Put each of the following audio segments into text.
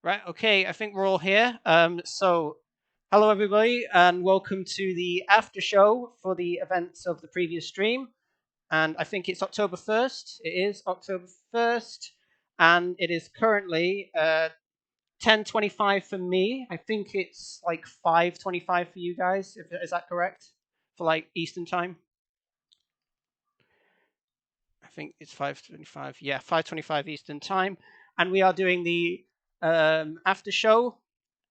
Right, okay, I think we're all here. So, hello everybody, and welcome to the after show for the events of the previous stream. And I think it's October 1st. It is October 1st, and it is currently 10:25 for me. I think it's like 5:25 for you guys. Is that correct? For like Eastern time? I think it's 5:25. Yeah, 5:25 Eastern time, and we are doing the after show.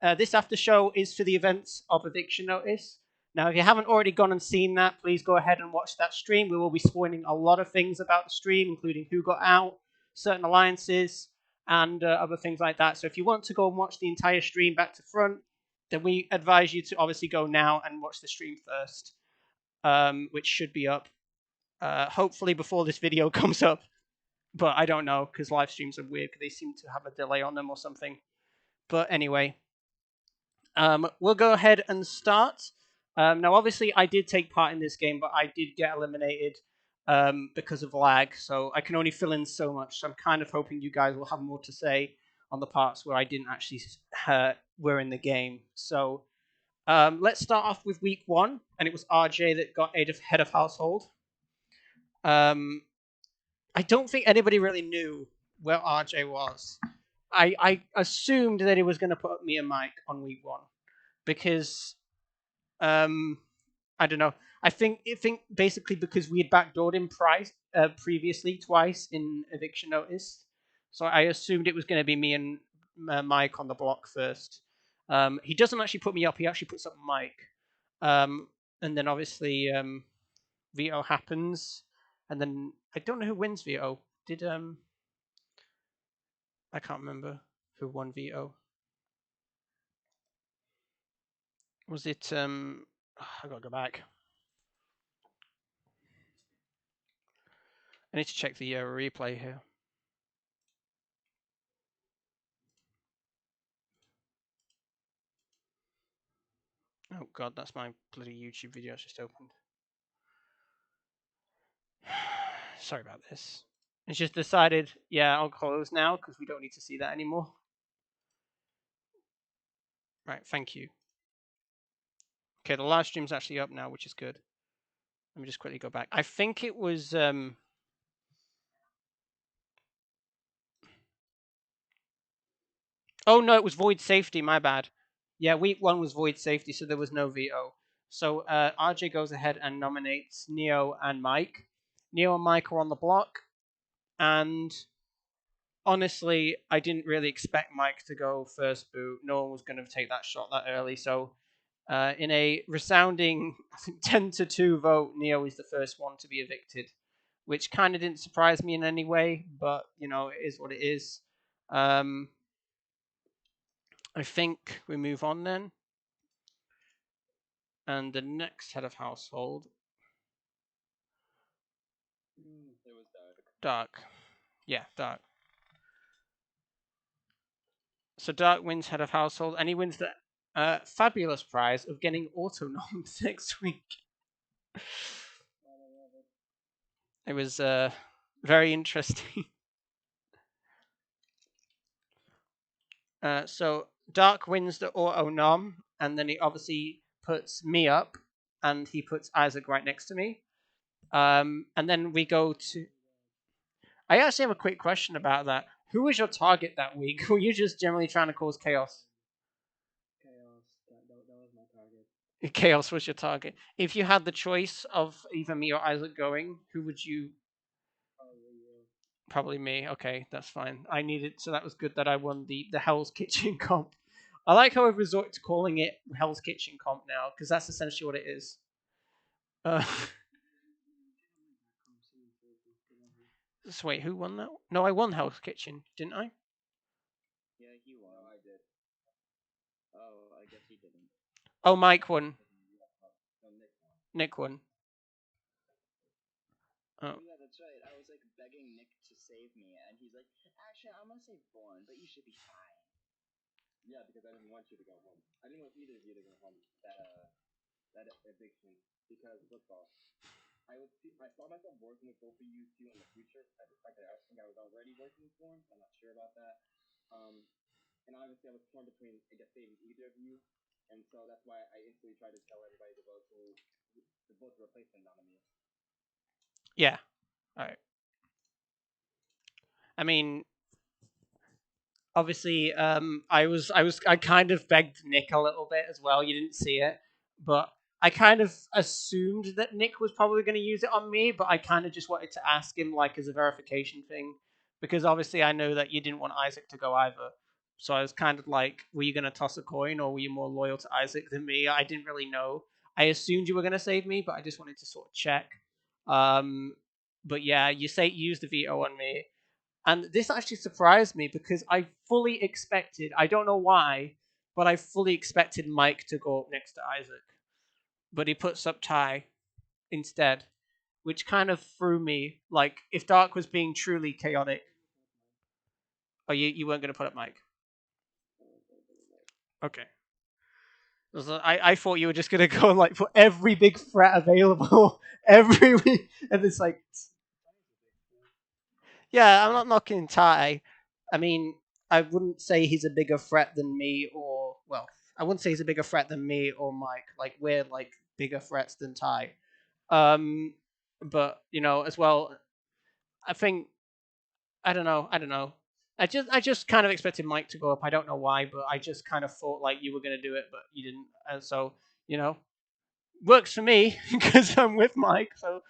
This after show is for the events of Eviction Notice. Now, if you haven't already gone and seen that, please go ahead and watch that stream. We will be spoiling a lot of things about the stream, including who got out, certain alliances, and other things like that. So if you want to go and watch the entire stream back to front, then we advise you to obviously go now and watch the stream first, which should be up hopefully before this video comes up. But I don't know because live streams are weird because they seem to have a delay on them or something. But anyway, we'll go ahead and start. Now, obviously, I did take part in this game, but I did get eliminated because of lag, so I can only fill in so much. So I'm kind of hoping you guys will have more to say on the parts where I didn't actually were in the game. So let's start off with week 1, and it was RJ that got head of household. I don't think anybody really knew where RJ was. I assumed that he was going to put me and Mike on week 1 because I don't know. I think basically because we had backdoored him previously twice in Eviction Notice, so I assumed it was going to be me and Mike on the block first. He doesn't actually put me up. He actually puts up Mike, and then obviously veto happens, and then I don't know who wins veto. Did I can't remember who won veto. Was it I gotta go back. I need to check the replay here. Oh god, that's my bloody YouTube video I just opened. Sorry about this. It's just decided, yeah, I'll close now because we don't need to see that anymore. Right, thank you. Okay, the live stream's actually up now, which is good. Let me just quickly go back. I think it was oh no, it was void safety, my bad. Yeah, week 1 was void safety, so there was no veto. So RJ goes ahead and nominates Neo and Mike. Neo and Mike are on the block, and honestly, I didn't really expect Mike to go first boot. No one was going to take that shot that early. So, in a resounding 10-2 vote, Neo is the first one to be evicted, which kind of didn't surprise me in any way, but you know, it is what it is. I think we move on then. And the next head of household. It was Dark. Yeah, Dark. So Dark wins head of household, and he wins the fabulous prize of getting auto-nommed next week. It was very interesting. So Dark wins the auto nom, and then he obviously puts me up, and he puts Isaac right next to me. And then we go to. I actually have a quick question about that. Who was your target that week? Were you just generally trying to cause chaos? chaos. That was my target. Chaos was your target. If you had the choice of either me or Isaac going, who would you? Probably you. Probably me. Okay, that's fine. I needed, so that was good that I won the Hell's Kitchen comp. I like how I've resorted to calling it Hell's Kitchen comp now because that's essentially what it is. So wait, who won that? No, I won Hell's Kitchen, didn't I? Yeah, he won. No, I did. Oh, I guess he didn't. Oh, Mike won. No, Nick won. Nick won. Oh. Yeah, that's right. I was like begging Nick to save me, and he's like, "Actually, I'm gonna save Born, but you should be fine." Yeah, because I didn't want you to go home. I didn't want either of you to go home that eviction because football. I saw myself working with both of you two in the future. I think I was already working for him. I'm not sure about that. and obviously I was torn between, I guess, saving either of you, and so that's why I instantly tried to tell everybody to vote to replace him, not me. Yeah. All right. I mean, obviously, I kind of begged Nick a little bit as well. You didn't see it, but I kind of assumed that Nick was probably going to use it on me, but I kind of just wanted to ask him like as a verification thing, because obviously I know that you didn't want Isaac to go either. So I was kind of like, were you going to toss a coin, or were you more loyal to Isaac than me? I didn't really know. I assumed you were going to save me, but I just wanted to sort of check. Um, but yeah, you say you used the veto on me, and this actually surprised me because I fully expected, I don't know why, but I fully expected Mike to go up next to Isaac. But he puts up Ty instead, which kind of threw me. Like, if Dark was being truly chaotic, oh, you weren't going to put up Mike. Okay. I thought you were just going to go like for every big threat available every week. And it's like, yeah, I'm not knocking Ty. I mean, I wouldn't say he's a bigger threat than me or, well, I wouldn't say he's a bigger threat than me or Mike. Like, we're like bigger threats than Ty. Um, but you know, as well, I think I don't know. I just kind of expected Mike to go up. I don't know why, but I just kind of thought like you were gonna do it, but you didn't. And so you know, works for me because I'm with Mike. So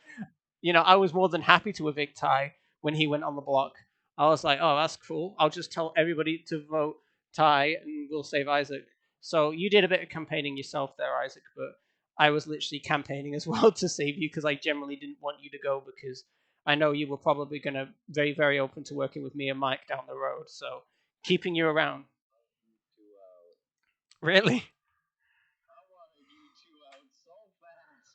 I was more than happy to evict Ty when he went on the block. I was like, oh, that's cool. I'll just tell everybody to vote Ty and we'll save Isaac. So you did a bit of campaigning yourself there, Isaac, but I was literally campaigning as well to save you because I generally didn't want you to go because I know you were probably going to very, very open to working with me and Mike down the road. So keeping you around. Really? I wanted you two out so fast.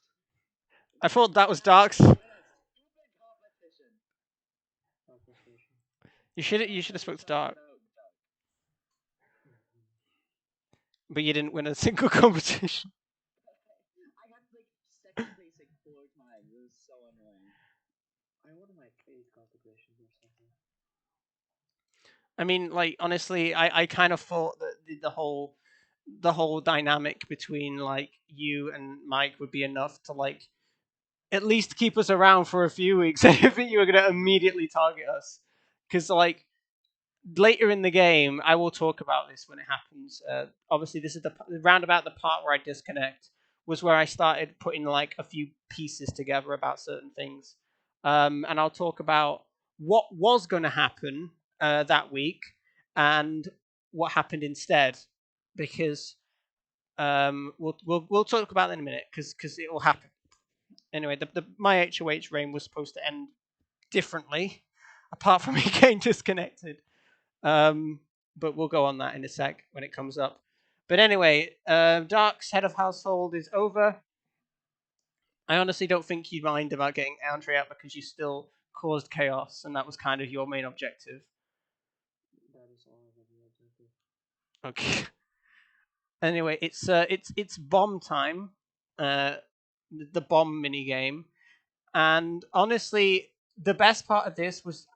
I thought that was Dark's. Win a stupid competition. You should have spoke to Dark, but you didn't win a single competition. I got like second place like 4 times. It was so annoying. I wanted my faith competition or something. I mean, like honestly, I kind of thought that the whole dynamic between like you and Mike would be enough to like at least keep us around for a few weeks. I didn't think you were gonna immediately target us because like later in the game, I will talk about this when it happens. Obviously, this is the round about the part where I disconnect was where I started putting like a few pieces together about certain things, and I'll talk about what was going to happen that week and what happened instead, because we'll talk about that in a minute because it will happen. Anyway, my HOH reign was supposed to end differently, apart from me getting disconnected. Um, but we'll go on that in a sec when it comes up. But anyway, Dark's head of household is over. I honestly don't think you mind about getting Andre out because you still caused chaos, and that was kind of your main objective. That is always a real objective. Okay. Anyway, it's bomb time, uh, the bomb mini game, and honestly, the best part of this was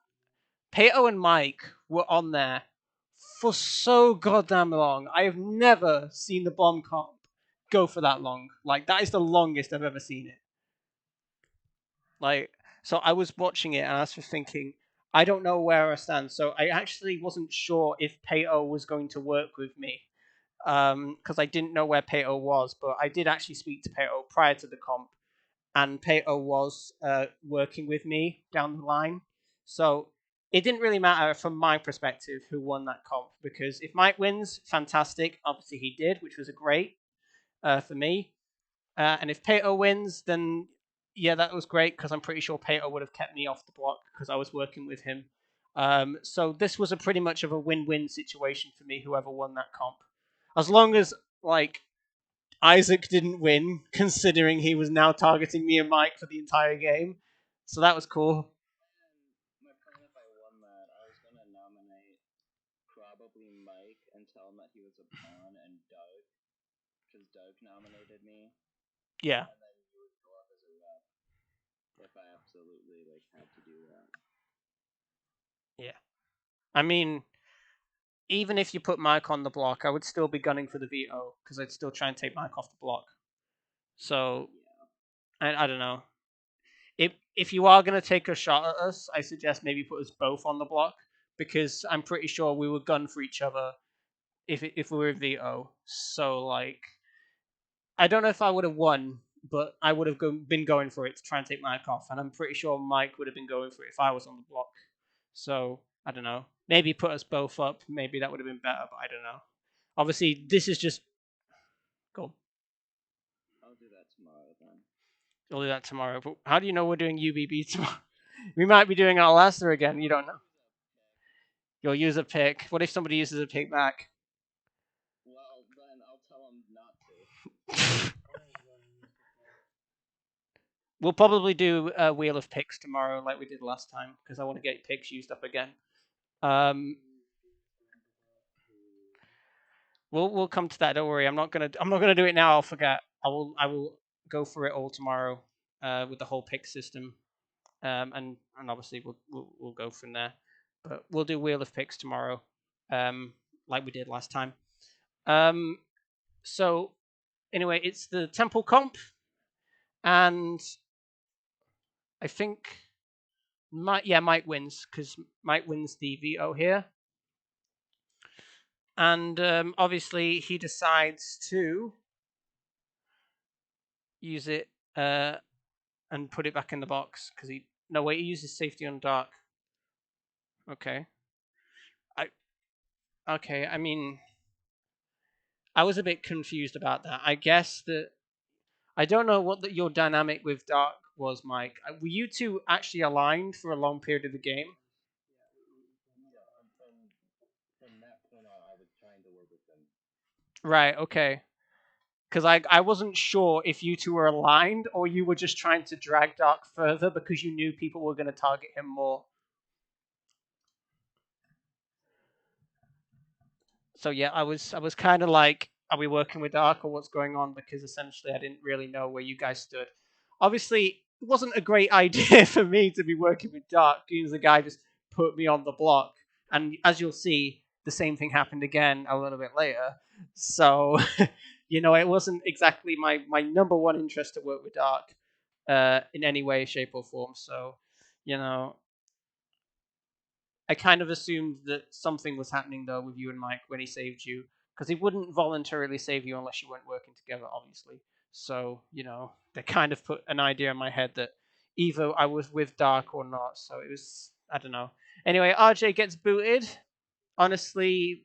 Pato and Mike were on there for so goddamn long. I have never seen the bomb comp go for that long. Like that is the longest I've ever seen it. Like so, I was watching it and I was just thinking, I don't know where I stand. So I actually wasn't sure if Pato was going to work with me because I didn't know where Pato was. But I did actually speak to Pato prior to the comp, and Pato was working with me down the line. So it didn't really matter from my perspective who won that comp because if Mike wins, fantastic. Obviously he did, which was a great for me. And if Pato wins, then yeah, that was great because I'm pretty sure Pato would have kept me off the block because I was working with him. So this was a pretty much of a win-win situation for me. Whoever won that comp, as long as like Isaac didn't win, considering he was now targeting me and Mike for the entire game. So that was cool. My plan if I won that, I was gonna nominate probably Mike and tell him that he was a pawn and Doug, because Doug nominated me, Yeah. and then you would go up as a rep if I absolutely like had to do that. Yeah. I mean, even if you put Mike on the block, I would still be gunning for the veto because I'd still try and take Mike off the block. So I don't know. If you are going to take a shot at us, I suggest maybe put us both on the block because I'm pretty sure we would gun for each other if we were veto. So like, I don't know if I would have won, but I would have been going for it to try and take Mike off, and I'm pretty sure Mike would have been going for it if I was on the block. So I don't know. Maybe put us both up. Maybe that would have been better, but I don't know. Obviously, this is just cool. I'll do that tomorrow then. We'll do that tomorrow. But how do you know we're doing UBB tomorrow? We might be doing our Alaster again. You don't know. You'll use a pick. What if somebody uses a pick back? Well, then I'll tell him not to. We'll probably do a wheel of picks tomorrow, like we did last time, because I want to get picks used up again. We'll come to that. Don't worry. I'm not gonna do it now. I'll forget. I will go for it all tomorrow, with the whole pick system, and obviously we'll go from there. But we'll do wheel of picks tomorrow, like we did last time. So anyway, it's the Temple comp, and I think Mike wins because Mike wins the veto here, and obviously he decides to use it and put it back in the box because he uses safety on dark. Okay, I mean, I was a bit confused about that. I guess that I don't know what your dynamic with dark was, Mike. Were you two actually aligned for a long period of the game? From that point on, I was trying to work with them. Right. Okay. Because I wasn't sure if you two were aligned or you were just trying to drag Dark further because you knew people were going to target him more. So yeah, I was kind of like, are we working with Dark or what's going on? Because essentially I didn't really know where you guys stood. Obviously, it wasn't a great idea for me to be working with Dark because the guy just put me on the block. And as you'll see, the same thing happened again a little bit later. So, it wasn't exactly my number one interest to work with Dark in any way, shape, or form. So, I kind of assumed that something was happening though with you and Mike when he saved you, because he wouldn't voluntarily save you unless you weren't working together, obviously. So they kind of put an idea in my head that either I was with Dark or not. So it was, I don't know. Anyway, RJ gets booted. Honestly,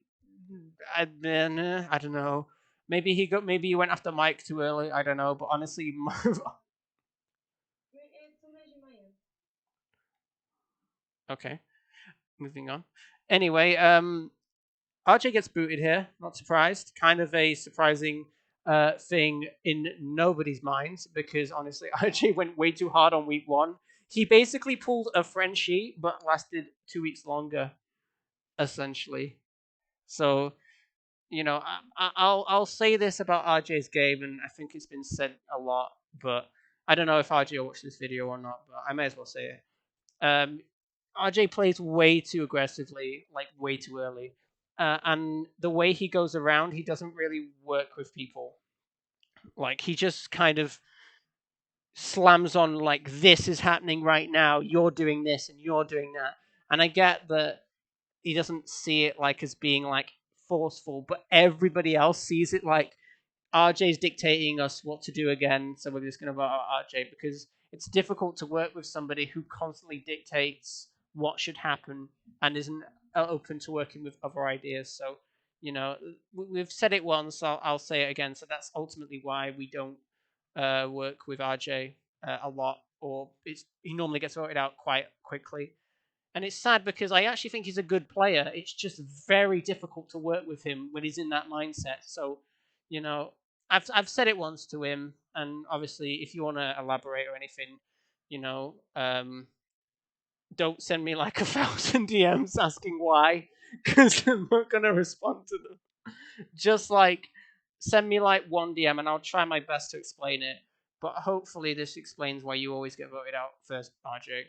I don't know. Maybe he went after Mike too early. I don't know, but honestly, okay. Moving on. Anyway, RJ gets booted here. Not surprised. Kind of a surprising thing in nobody's minds because honestly, RJ went way too hard on week one. He basically pulled a Frenchie, but lasted 2 weeks longer, essentially. So I'll say this about RJ's game, and I think it's been said a lot, but I don't know if RJ will watch this video or not. But I may as well say it. RJ plays way too aggressively, like way too early. And the way he goes around, he doesn't really work with people. Like, he just kind of slams on, like, this is happening right now, you're doing this and you're doing that. And I get that he doesn't see it, like, as being, like, forceful, but everybody else sees it like, RJ's dictating us what to do again, so we're just going to vote out RJ because it's difficult to work with somebody who constantly dictates what should happen and isn't open to working with other ideas. So, we've said it once, I'll say it again. So that's ultimately why we don't work with RJ a lot, or he normally gets voted out quite quickly. And it's sad because I actually think he's a good player. It's just very difficult to work with him when he's in that mindset. So, you know, I've said it once to him, and obviously, if you want to elaborate or anything, you know, don't send me like 1,000 DMs asking why, because I'm not gonna respond to them. Just like send me like one DM, and I'll try my best to explain it. But hopefully, this explains why you always get voted out first, RJ.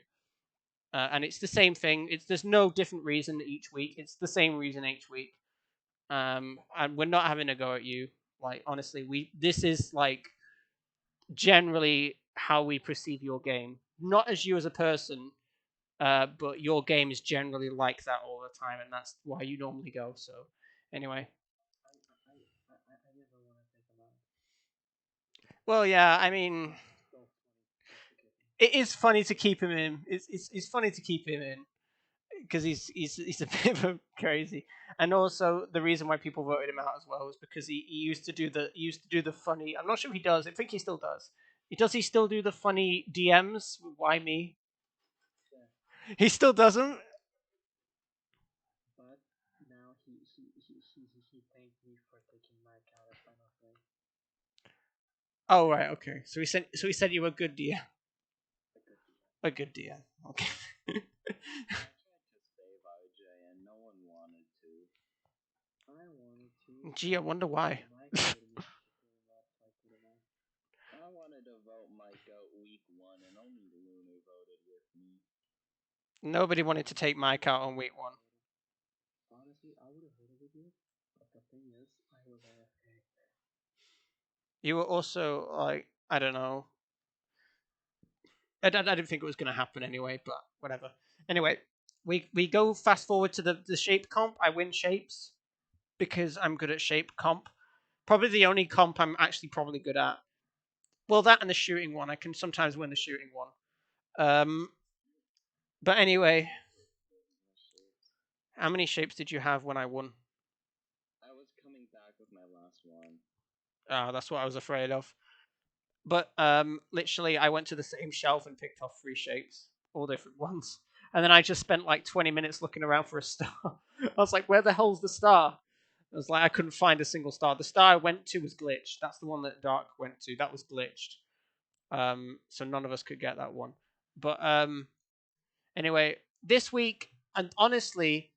And it's the same thing. There's no different reason each week. It's the same reason each week. And we're not having a go at you. Like honestly, this is like generally how we perceive your game, not as you as a person, but your game is generally like that all the time, and that's why you normally go. So anyway, I never want to take him out. well, yeah, I mean, So funny just to get him. it is funny to keep him in. It's funny to keep him in because he's a bit of a crazy, and also the reason why people voted him out as well was because he used to do the funny. I'm not sure if he does. I think he still does. He still do the funny DMs? Why me? Yeah. He still doesn't. But now he thanked me for taking Mike out of Final Play. Oh right, okay. So he said you were a good DM. A good deal. A good DM. Okay. I tried to save RJ and no one wanted to. I wanted to. Gee, I wonder why. Mike voted me to put him up, so I put him out. I wanted to vote Mike out week 1 and only Luna voted with me. Nobody wanted to take Mike out on week 1. Honestly, I would have voted with you, but the thing is, I was AFK. You were also like, I don't know. I didn't think it was going to happen anyway, but whatever. Anyway, we go fast forward to the shape comp. I win shapes because I'm good at shape comp. Probably the only comp I'm actually probably good at. Well, that and the shooting one. I can sometimes win the shooting one. But anyway, how many shapes did you have when I won? I was coming back with my last one. Ah, that's what I was afraid of. But literally, I went to the same shelf and picked off 3 shapes, all different ones. And then I just spent like 20 minutes looking around for a star. I was like, where the hell's the star? I was like, I couldn't find a single star. The star I went to was glitched. That's the one that Dark went to. That was glitched. So none of us could get that one. But anyway, this week, and honestly,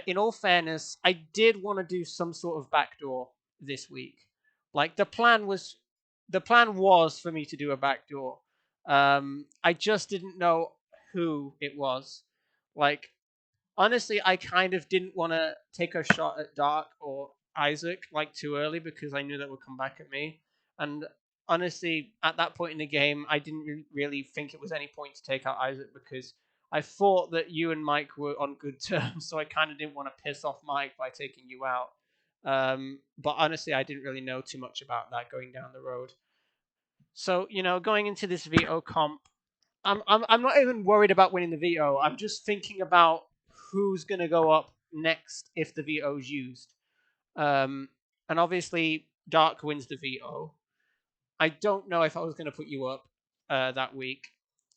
in all fairness, I did want to do some sort of backdoor this week. Like the plan was for me to do a backdoor. I just didn't know who it was. Like honestly, I kind of didn't want to take a shot at Dark or Isaac like too early because I knew that would come back at me. And honestly, at that point in the game, I didn't really think it was any point to take out Isaac because I thought that you and Mike were on good terms, so I kind of didn't want to piss off Mike by taking you out. But honestly, I didn't really know too much about that going down the road. So going into this veto comp, I'm not even worried about winning the veto. I'm just thinking about who's gonna go up next if the veto is used. Um, and obviously Dark wins the veto. I don't know if I was gonna put you up that week.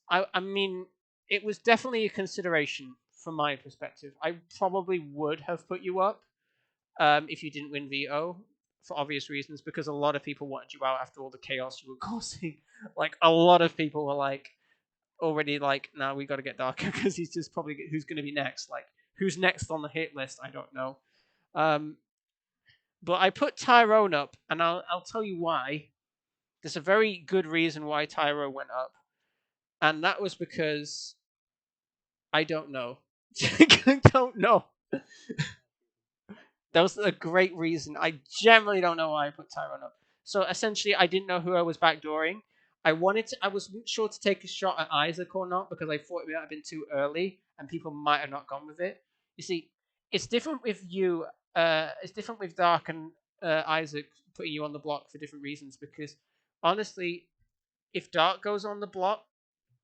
I mean, it was definitely a consideration from my perspective. I probably would have put you up if you didn't win veto for obvious reasons because a lot of people wanted you out after all the chaos you were causing. Like a lot of people were like, already like, now we got to get Darker because he's just probably who's going to be next. Like, who's next on the hit list? I don't know. Um, but I put Tyrone up, and I'll tell you why. There's a very good reason why Tyrone went up, and that was because I don't know. I don't know. That was a great reason. I generally don't know why I put Tyrone up. So essentially, I didn't know who I was backdooring. I wasn't sure to take a shot at Isaac or not because I thought it might have been too early and people might have not gone with it. You see, it's different with you. It's different with Dark and Isaac putting you on the block for different reasons because honestly, if Dark goes on the block,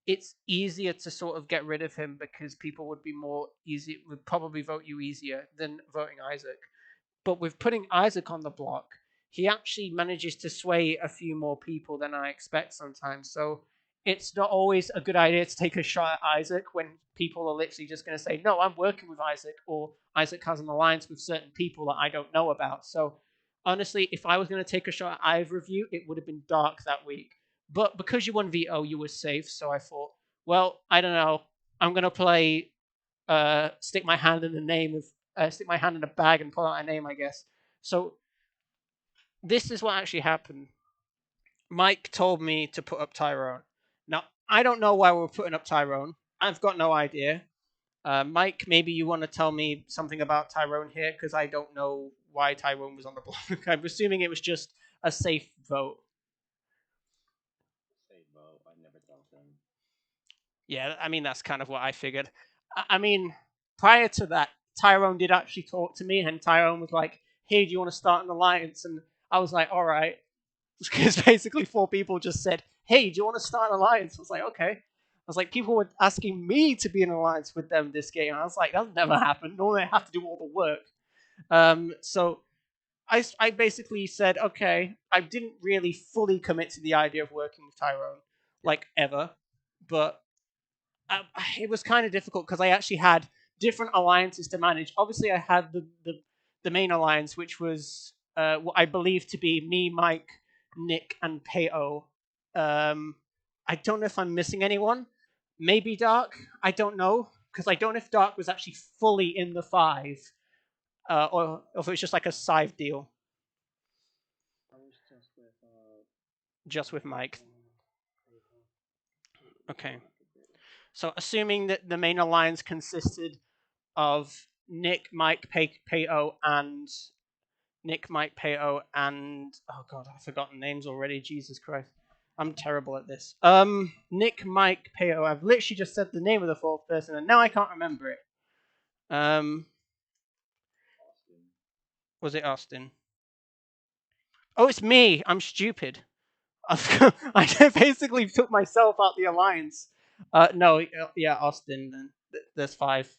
it's easier to sort of get rid of him because people would probably vote you easier than voting Isaac. But with putting Isaac on the block, he actually manages to sway a few more people than I expect sometimes. So it's not always a good idea to take a shot at Isaac when people are literally just going to say, no, I'm working with Isaac, or Isaac has an alliance with certain people that I don't know about. So honestly, if I was going to take a shot at either of you, it would have been Dark that week. But because you won veto, you were safe. So I thought, well, I don't know. I'm going to play stick my hand in the name of stick my hand in a bag and pull out a name, I guess. So this is what actually happened. Mike told me to put up Tyrone. Now I don't know why we're putting up Tyrone. I've got no idea. Mike, maybe you want to tell me something about Tyrone here, because I don't know why Tyrone was on the block. I'm assuming it was just a safe vote. Say vote. I never talked to him. Yeah, I mean, that's kind of what I figured. I mean, prior to that, Tyrone did actually talk to me, and Tyrone was like, hey, do you want to start an alliance? And I was like, all right. Because basically 4 people just said, hey, do you want to start an alliance? I was like, okay. I was like, people were asking me to be in an alliance with them this game. I was like, that's never happened. Normally I have to do all the work. So I basically said, okay, I didn't really fully commit to the idea of working with Tyrone, like ever. But it was kind of difficult because I actually had different alliances to manage. Obviously, I had the main alliance, which was what I believe to be me, Mike, Nick, and Peo. I don't know if I'm missing anyone. Maybe Dark. I don't know because I don't know if Dark was actually fully in the 5, or if it was just like a side deal, I was just with Mike. PayPal. Okay. So assuming that the main alliance consisted of Nick, Mike, Peo, and Nick, Mike, Peo, and oh god, I've forgotten names already. Jesus Christ, I'm terrible at this. Nick, Mike, Peo. I've literally just said the name of the 4th person, and now I can't remember it. Austin. Was it Austin? Oh, it's me. I'm stupid. I basically took myself out the alliance. No, yeah, Austin. Then there's 5.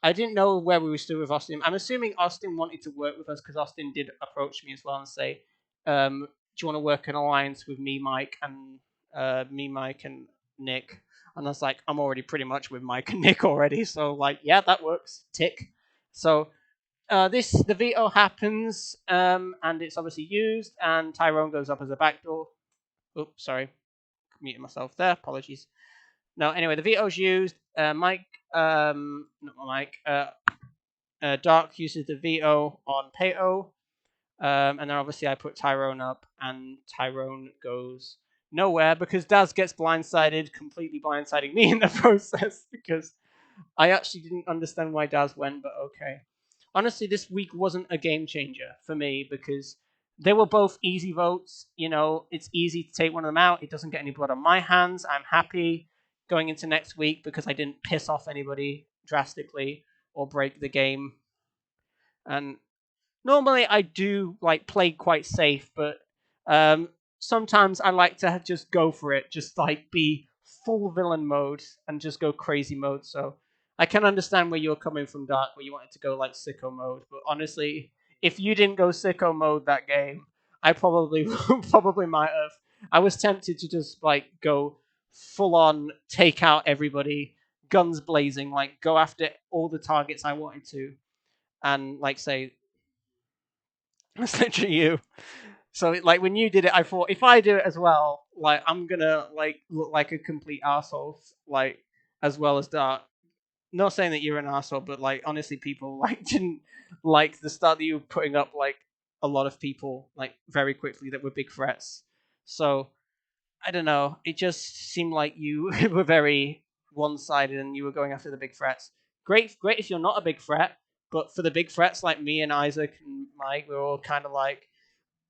I didn't know where we were still with Austin. I'm assuming Austin wanted to work with us because Austin did approach me as well and say, "Do you want to work an alliance with me, Mike, and Nick?" And I was like, "I'm already pretty much with Mike and Nick already, so like, yeah, that works. Tick." So the veto happens, and it's obviously used, and Tyrone goes up as a backdoor. Oops, sorry, muted myself there. Apologies. No, anyway, the veto's used. Mike, not Mike. Dark uses the veto on Peo, and then obviously I put Tyrone up, and Tyrone goes nowhere because Daz gets blindsided, completely blindsiding me in the process because I actually didn't understand why Daz went, but okay. Honestly, this week wasn't a game changer for me because they were both easy votes. You know, it's easy to take one of them out. It doesn't get any blood on my hands. I'm happy going into next week because I didn't piss off anybody drastically or break the game. And normally I do like play quite safe, but um, sometimes I like to just go for it, just like be full villain mode and just go crazy mode. So I can understand where you're coming from, Dark, where you wanted to go like sicko mode. But honestly, if you didn't go sicko mode that game, I probably probably might have. I was tempted to just like go full on, take out everybody, guns blazing, like go after all the targets I wanted to, and like say that's literally you. So like when you did it, I thought if I do it as well, like I'm gonna like look like a complete asshole, like as well as Dark. Not saying that you're an asshole, but like honestly, people like didn't like the start that you were putting up like a lot of people like very quickly that were big threats. So I don't know. It just seemed like you were very one-sided and you were going after the big threats. Great if you're not a big threat, but for the big threats like me and Isaac and Mike, we are all kind of like,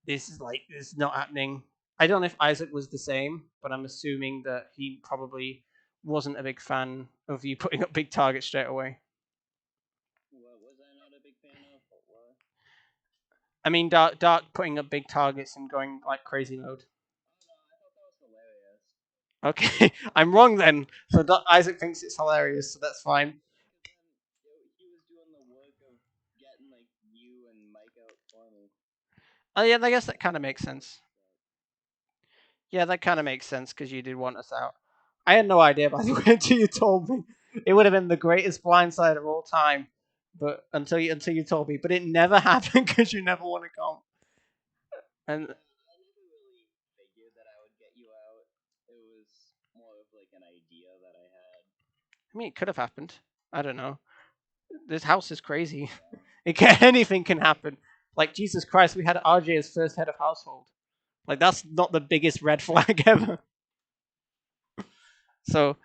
this is not happening. I don't know if Isaac was the same, but I'm assuming that he probably wasn't a big fan of you putting up big targets straight away. What was I not a big fan of? What? I mean, Dark putting up big targets and going like crazy mode. Oh no, I thought that was hilarious. Okay, I'm wrong then. So Isaac thinks it's hilarious, so that's fine. Because then he was doing the work of getting like you and Mike out for me. Oh yeah, I guess that kind of makes sense. Yeah, that kind of makes sense because you did want us out. I had no idea by the way until you told me. It would have been the greatest blindside of all time, but until you told me. But it never happened because you never want to come. And I never really figured that I would get you out. It was more of like an idea that I had. I mean, it could have happened. I don't know. This house is crazy. Yeah. Anything can happen. Like Jesus Christ, we had RJ as first head of household. Like that's not the biggest red flag ever. So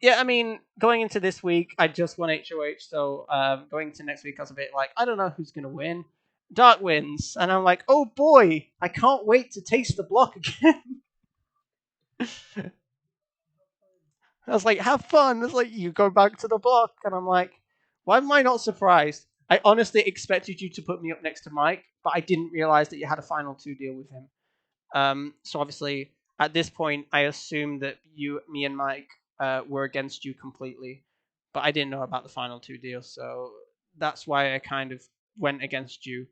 yeah, I mean, going into this week, I just won HOH, so going to next week, I was a bit like, I don't know who's gonna win. Dark wins, and I'm like, oh boy, I can't wait to taste the block again. I was like, have fun. It's like you go back to the block, and I'm like, why am I not surprised? I honestly expected you to put me up next to Mike, but I didn't realize that you had a final two deal with him. So obviously, at this point, I assumed that me, and Mike were against you completely, but I didn't know about the final two deal, so that's why I kind of went against you.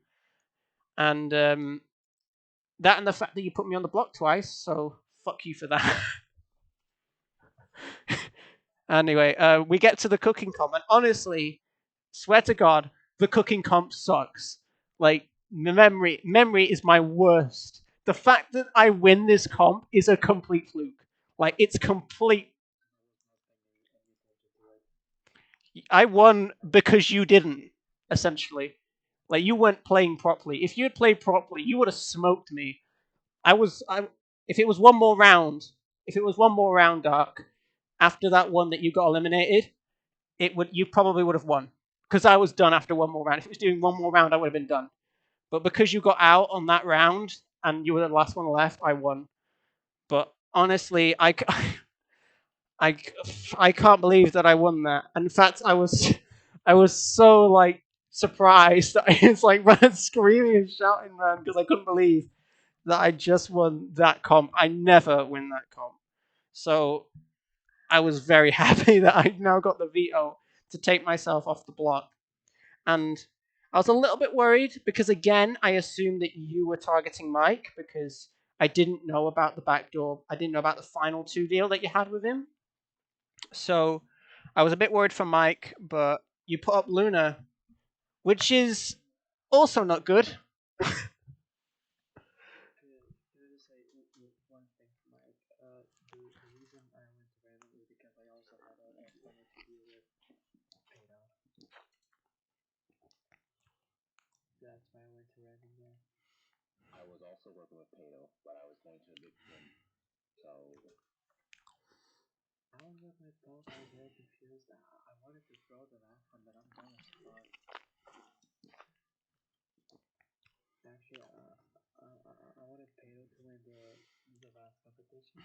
And that and the fact that you put me on the block twice, so fuck you for that. Anyway, we get to the cooking comp, and honestly, swear to God, the cooking comp sucks. Like memory is my worst. The fact that I win this comp is a complete fluke. Like it's complete. I won because you didn't. Essentially, like you weren't playing properly. If you had played properly, you would have smoked me. I was. I. If it was one more round, if it was one more round, Dark, after that one that you got eliminated, it would you probably would have won because I was done after one more round. If it was doing one more round, I would have been done. But because you got out on that round and you were the last one left, I won. But honestly, I, I can't believe that I won that. In fact, I was so like surprised that I was like running, screaming and shouting, man, because I couldn't believe that I just won that comp. I never win that comp, so I was very happy that I now got the veto to take myself off the block. And I was a little bit worried because, again, I assumed that you were targeting Mike because I didn't know about the backdoor. I didn't know about the final two deal that you had with him. So I was a bit worried for Mike, but you put up Luna, which is also not good. Can I just say one thing, Mike? The reason I went to random is because I also had a final to deal with Pedo. That's why I went to random. Yeah. I was also working with Pato, but I was going to Eviction, so I was working with both. I was very confused. I wanted to throw the last one, but I'm done with Spot. Actually, I wanted Pedo to win the last competition,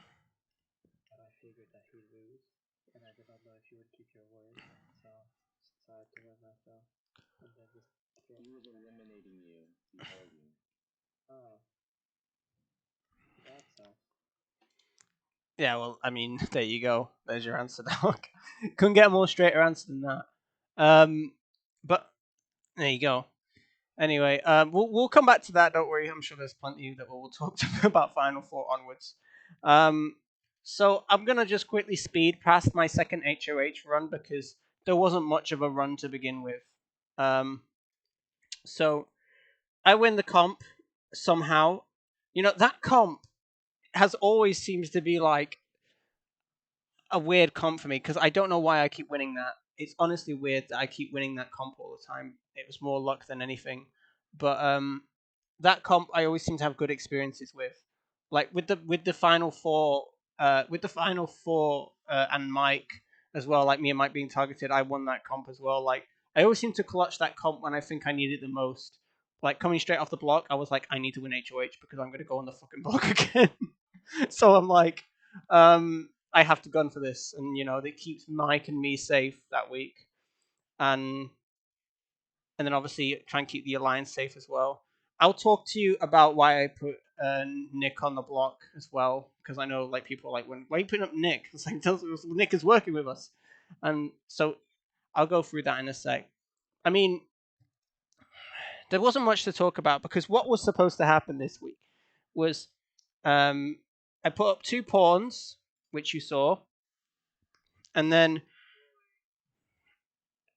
but I figured that he'd lose, and I did not know if you would keep your word, so I had to win myself, and then just throw. he was eliminating you before you. Oh, that sucks. Yeah, well, I mean, there you go. There's your answer, dog. Couldn't get a more straighter answer than that. But there you go. Anyway, we'll come back to that. Don't worry. I'm sure there's plenty that we'll talk about Final Four onwards. Um, so I'm gonna just quickly speed past my second HOH run because there wasn't much of a run to begin with. So I win the comp somehow. You know that comp has always seems to be like a weird comp for me because I don't know why I keep winning that. It's honestly weird that I keep winning that comp all the time. It was more luck than anything, but that comp I always seem to have good experiences with, like with the final four, and Mike as well. Like me and Mike being targeted, I won that comp as well. Like I always seem to clutch that comp when I think I need it the most. Like coming straight off the block, I was like, I need to win HOH because I'm gonna go on the fucking block again. So I'm like, I have to gun for this, and that keeps Mike and me safe that week, and then obviously try and keep the alliance safe as well. I'll talk to you about why I put Nick on the block as well, because I know like people are like, why are you putting up Nick? It's like Nick is working with us, and so I'll go through that in a sec. I mean, there wasn't much to talk about because what was supposed to happen this week was I put up two pawns, which you saw, and then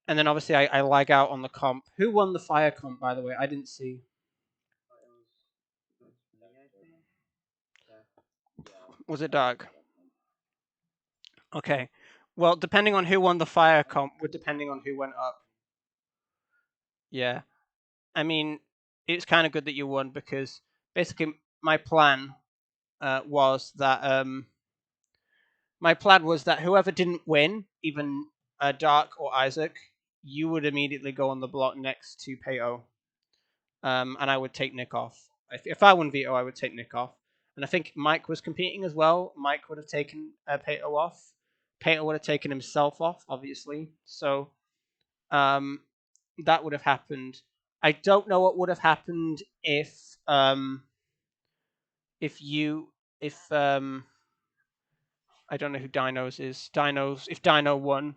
obviously I lag out on the comp. Who won the fire comp, by the way? I didn't see. It was me, I think. Yeah. Was it Dark? Okay. Well, depending on who won the fire comp would depending on who went up. Yeah. I mean, it's kind of good that you won because basically my plan was that my plan was that whoever didn't win, even Dark or Isaac, you would immediately go on the block next to Pato, and I would take Nick off. If I won veto, I would take Nick off, and I think Mike was competing as well. Mike would have taken Pato off. Pato would have taken himself off, obviously. So um, that would have happened. I don't know what would have happened if you if I don't know who Dinos is. Dinos if Dino won,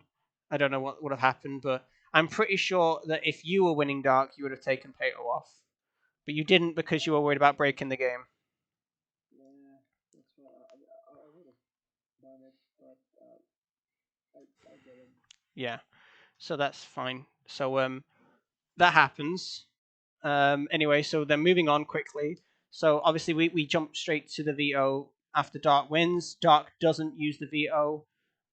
I don't know what would have happened, but I'm pretty sure that if you were winning Dark, you would have taken Pato off. But you didn't because you were worried about breaking the game. Yeah, that's what I would have done it, but I didn't. Yeah. So that's fine. So that happens. Anyway, so then moving on quickly. So obviously we jump straight to the veto after Dark wins. Dark doesn't use the veto,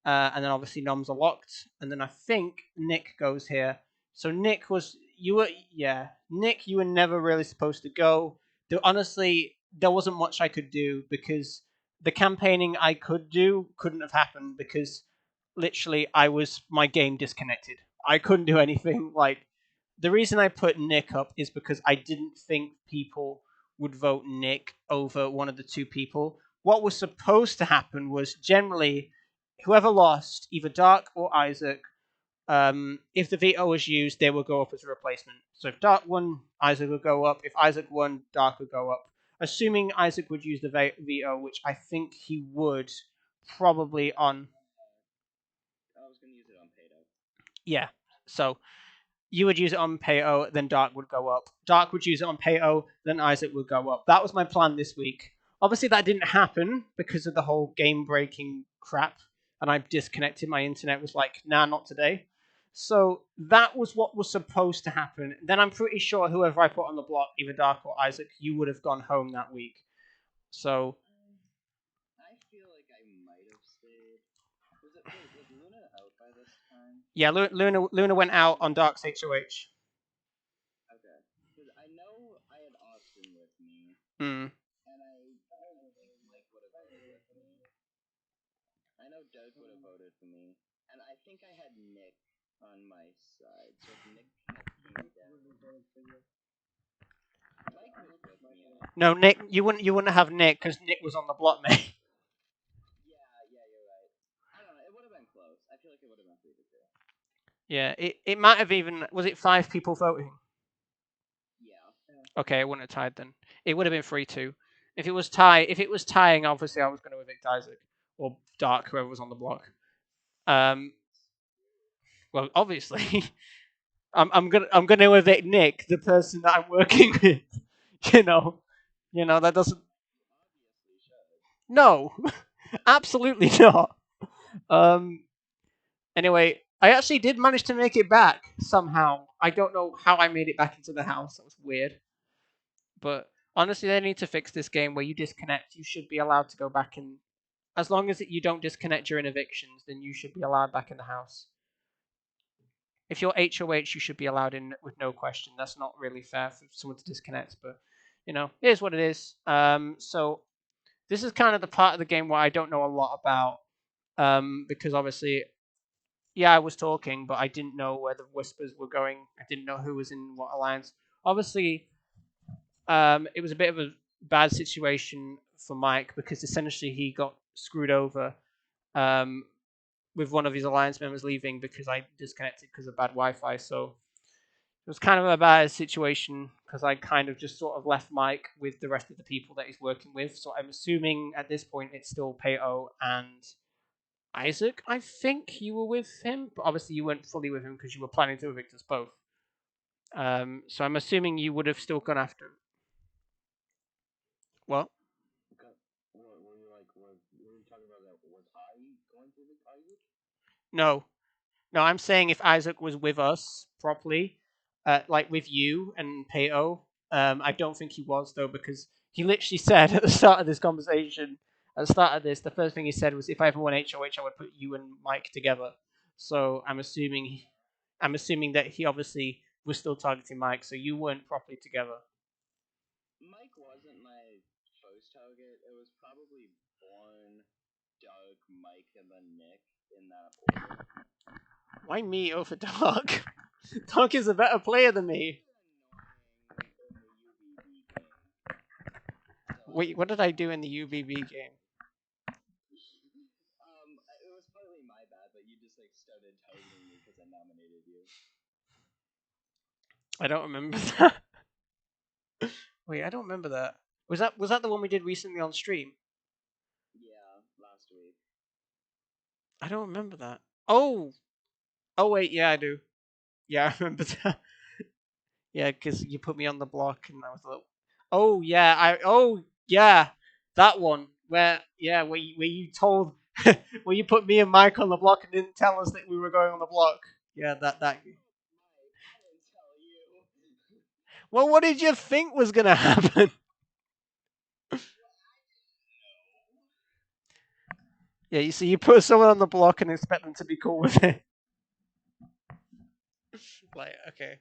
and then obviously noms are locked. And then I think Nick goes here. So Nick was Nick, you were never really supposed to go. Honestly, there wasn't much I could do because the campaigning I could do couldn't have happened because literally my game disconnected. I couldn't do anything. Like the reason I put Nick up is because I didn't think people would vote Nick over one of the two people. What was supposed to happen was generally whoever lost, either Dark or Isaac, if the veto was used, they would go up as a replacement. So if Dark won, Isaac would go up. If Isaac won, Dark would go up. Assuming Isaac would use the veto, which I think he would, probably on. I was gonna use it on Pato. Yeah. So you would use it on Pato, then Dark would go up. Dark would use it on Pato, then Isaac would go up. That was my plan this week. Obviously, that didn't happen because of the whole game breaking crap, and I disconnected. My internet was like, nah, not today. So that was what was supposed to happen. Then I'm pretty sure whoever I put on the block, either Dark or Isaac, you would have gone home that week. So I feel like I might have stayed. Was Luna out by this time? yeah, Luna went out on Dark's HOH. Okay, because I know I had Austin with me, Mm. and I think Mike would have voted with me. I know Doug would have voted for me, and I think I had Nick on my side. So if Nick had came down, Mike was with me. No, Nick, you wouldn't have Nick because Nick was on the block, mate. Yeah, you're right. I don't know. It would have been close. I feel like it would have been 3-2. Yeah, it might have even was it 5 people voting? Yeah. Okay, it wouldn't have tied then. It would have been 3-2. If it was tying, obviously I was going to evict Isaac or Dark, whoever was on the block. Well, obviously, I'm gonna evict Nick, the person that I'm working with. You know, that doesn't. Obviously should. No, absolutely not. Um. Anyway, I actually did manage to make it back somehow. I don't know how I made it back into the house. That was weird. But honestly, they need to fix this game where you disconnect. You should be allowed to go back in. As long as you don't disconnect during evictions, then you should be allowed back in the house. If you're HOH, you should be allowed in with no question. That's not really fair for someone to disconnect, but it is what it is. So this is kind of the part of the game where I don't know a lot about, because obviously, yeah, I was talking, but I didn't know where the whispers were going. I didn't know who was in what alliance. Obviously, it was a bit of a bad situation for Mike because essentially he got screwed over um, with one of his alliance members leaving because I disconnected because of bad Wi-Fi. So it was kind of a bad situation because I kind of just sort of left Mike with the rest of the people that he's working with. So I'm assuming at this point it's still Pato and Isaac. I think you were with him, but obviously you weren't fully with him because you were planning to evict us both. So I'm assuming you would have still gone after him. What? Were you talking about that? Was I going to evict Isaac? No. No, I'm saying if Isaac was with us properly, like with you and Pato, I don't think he was though because he literally said at the start of this conversation, the first thing he said was, "If I ever won HOH, I would put you and Mike together." So I'm assuming that he obviously was still targeting Mike, so you weren't properly together. Mike wasn't my first target. It was probably Born Doug, Mike, and then Nick in that order. Why me over Doug? Doug is a better player than me. Annoying in the UBB game. So, Wait, what did I do in the UBB game? it was partly my bad, but you just like started toting me because I nominated you. I don't remember that. Wait, I don't remember that. Was that the one we did recently on stream? Yeah, last week. I don't remember that. Oh wait, yeah, I do. Yeah, I remember that. Yeah, because you put me on the block, and I was like, oh yeah, that one where you told where you put me and Mike on the block and didn't tell us that we were going on the block. Yeah, that. Mike, I didn't tell you. Well, what did you think was gonna happen? Yeah, you see, you put someone on the block and expect them to be cool with it. Like, okay,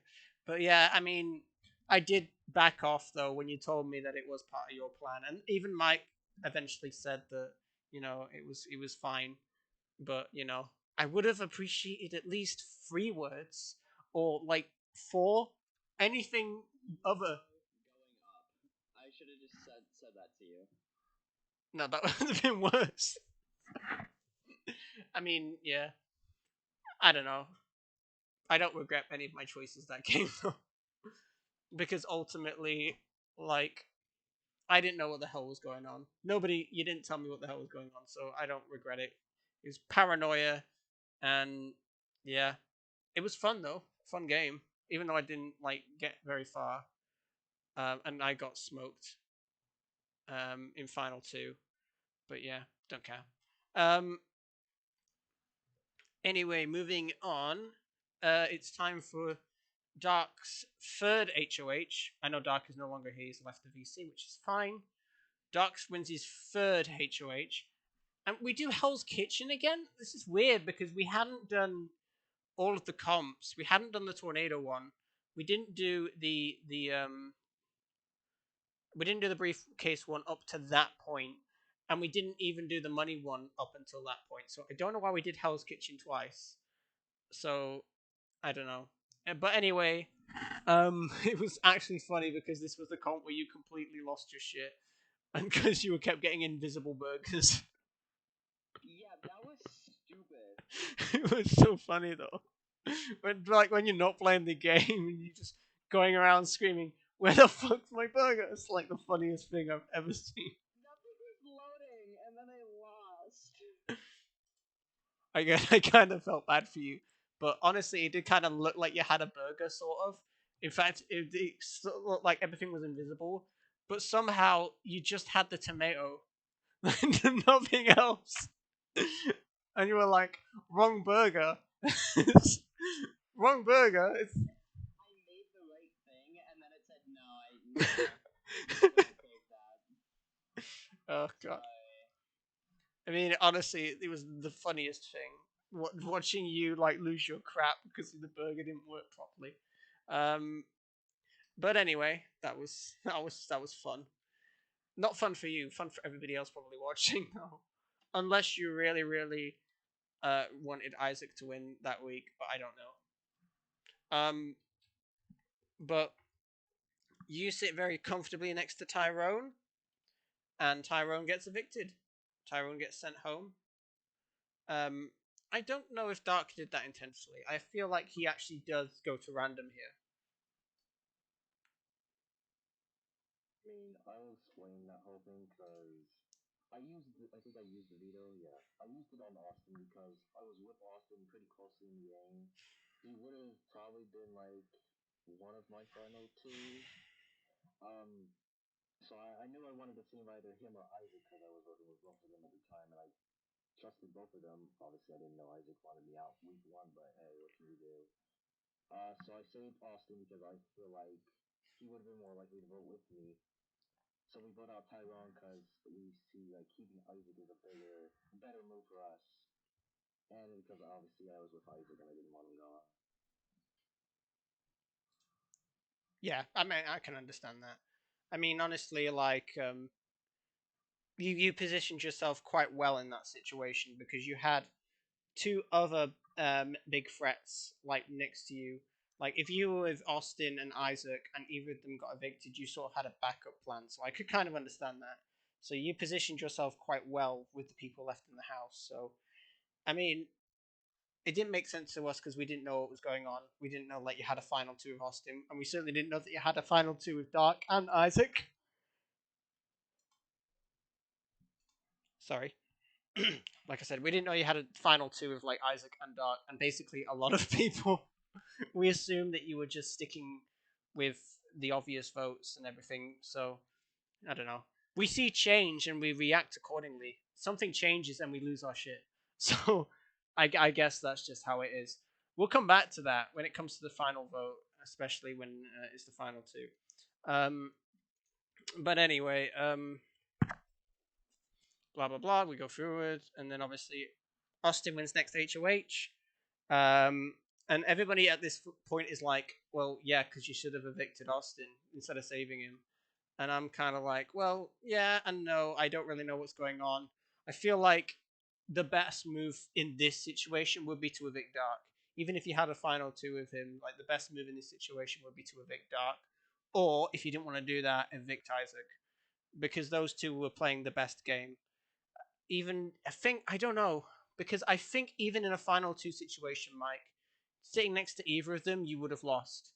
but yeah, I mean, I did back off though when you told me that it was part of your plan, and even Mike eventually said that it was fine, but I would have appreciated at least 3 words or like 4, anything other. Going up. I should have just said that to you. No, that would have been worse. I mean, yeah, I don't know. I don't regret any of my choices that game though, because ultimately, like, I didn't know what the hell was going on. You didn't tell me what the hell was going on, so I don't regret it. It was paranoia, and yeah, it was fun though. Fun game, even though I didn't like get very far, and I got smoked in final 2. But yeah, don't care. Um, anyway, moving on. It's time for Dark's third HOH. I know Dark is no longer here; he's left the VC, which is fine. Darks wins his third HOH. And we do Hell's Kitchen again? This is weird because we hadn't done all of the comps. We hadn't done the tornado one. We didn't do the briefcase one up to that point, and we didn't even do the money one up until that point. So I don't know why we did Hell's Kitchen twice. So I don't know. But anyway, it was actually funny because this was the comp where you completely lost your shit, and because you kept getting invisible burgers. Yeah, that was stupid. It was so funny though. When you're not playing the game and you're just going around screaming, "Where the fuck's my burger?" It's like the funniest thing I've ever seen. Nothing was loading, and then I lost. I kind of felt bad for you, but honestly, it did kind of look like you had a burger, sort of. In fact, it looked like everything was invisible, but somehow you just had the tomato, and nothing else. And you were like, "Wrong burger." Wrong burger. It's I made the right thing, and then it said no. Couldn't take that. Oh god. I mean, honestly, it was the funniest thing. Watching you like lose your crap because the burger didn't work properly. Um, but anyway, that was fun. Not fun for you. Fun for everybody else probably watching though. Unless you really, really wanted Isaac to win that week, but I don't know. But you sit very comfortably next to Tyrone, and Tyrone gets evicted. Tyrone gets sent home. Um, I don't know if Dark did that intentionally. I feel like he actually does go to random here. I mean, I'll explain that whole thing because I think I used the veto, yeah. I used it on Austin because I was with Austin pretty closely in the game. He would have probably been like one of my final 2. Um, so I knew I wanted to see either him or Isaac because I was working with both of them at the time and I trusted both of them. Obviously, I didn't know Isaac wanted me out week 1, but hey, what can you do? So I saved Austin because I feel like he would have been more likely to vote with me. So we vote out Tyrone because we see like keeping Isaac is a better move for us, and because obviously I was with Isaac and I didn't want him gone. Yeah, I mean, I can understand that. I mean, honestly, like, you positioned yourself quite well in that situation because you had two other big threats like next to you. Like if you were with Austin and Isaac and either of them got evicted, you sort of had a backup plan. So I could kind of understand that. So you positioned yourself quite well with the people left in the house. So I mean, it didn't make sense to us because we didn't know what was going on. We didn't know like you had a final two with Austin, and we certainly didn't know that you had a final two with Dark and Isaac. Sorry. Like I said, we didn't know you had a final two with like Isaac and Dark, and basically a lot of people we assumed that you were just sticking with the obvious votes and everything. So I don't know. We see change and we react accordingly. Something changes and we lose our shit. So I guess that's just how it is. We'll come back to that when it comes to the final vote, especially when it's the final two. Um, but anyway, blah blah blah. We go through it, and then obviously Austin wins next HOH. And everybody at this point is like, well, yeah, because you should have evicted Austin instead of saving him. And I'm kind of like, well, yeah and no. I don't really know what's going on. I feel like the best move in this situation would be to evict Dark. Even if you had a final two with him, like the best move in this situation would be to evict Dark. Or if you didn't want to do that, evict Isaac. Because those two were playing the best game. Even, I don't know. Because I think even in a final two situation, Mike, sitting next to either of them, you would have lost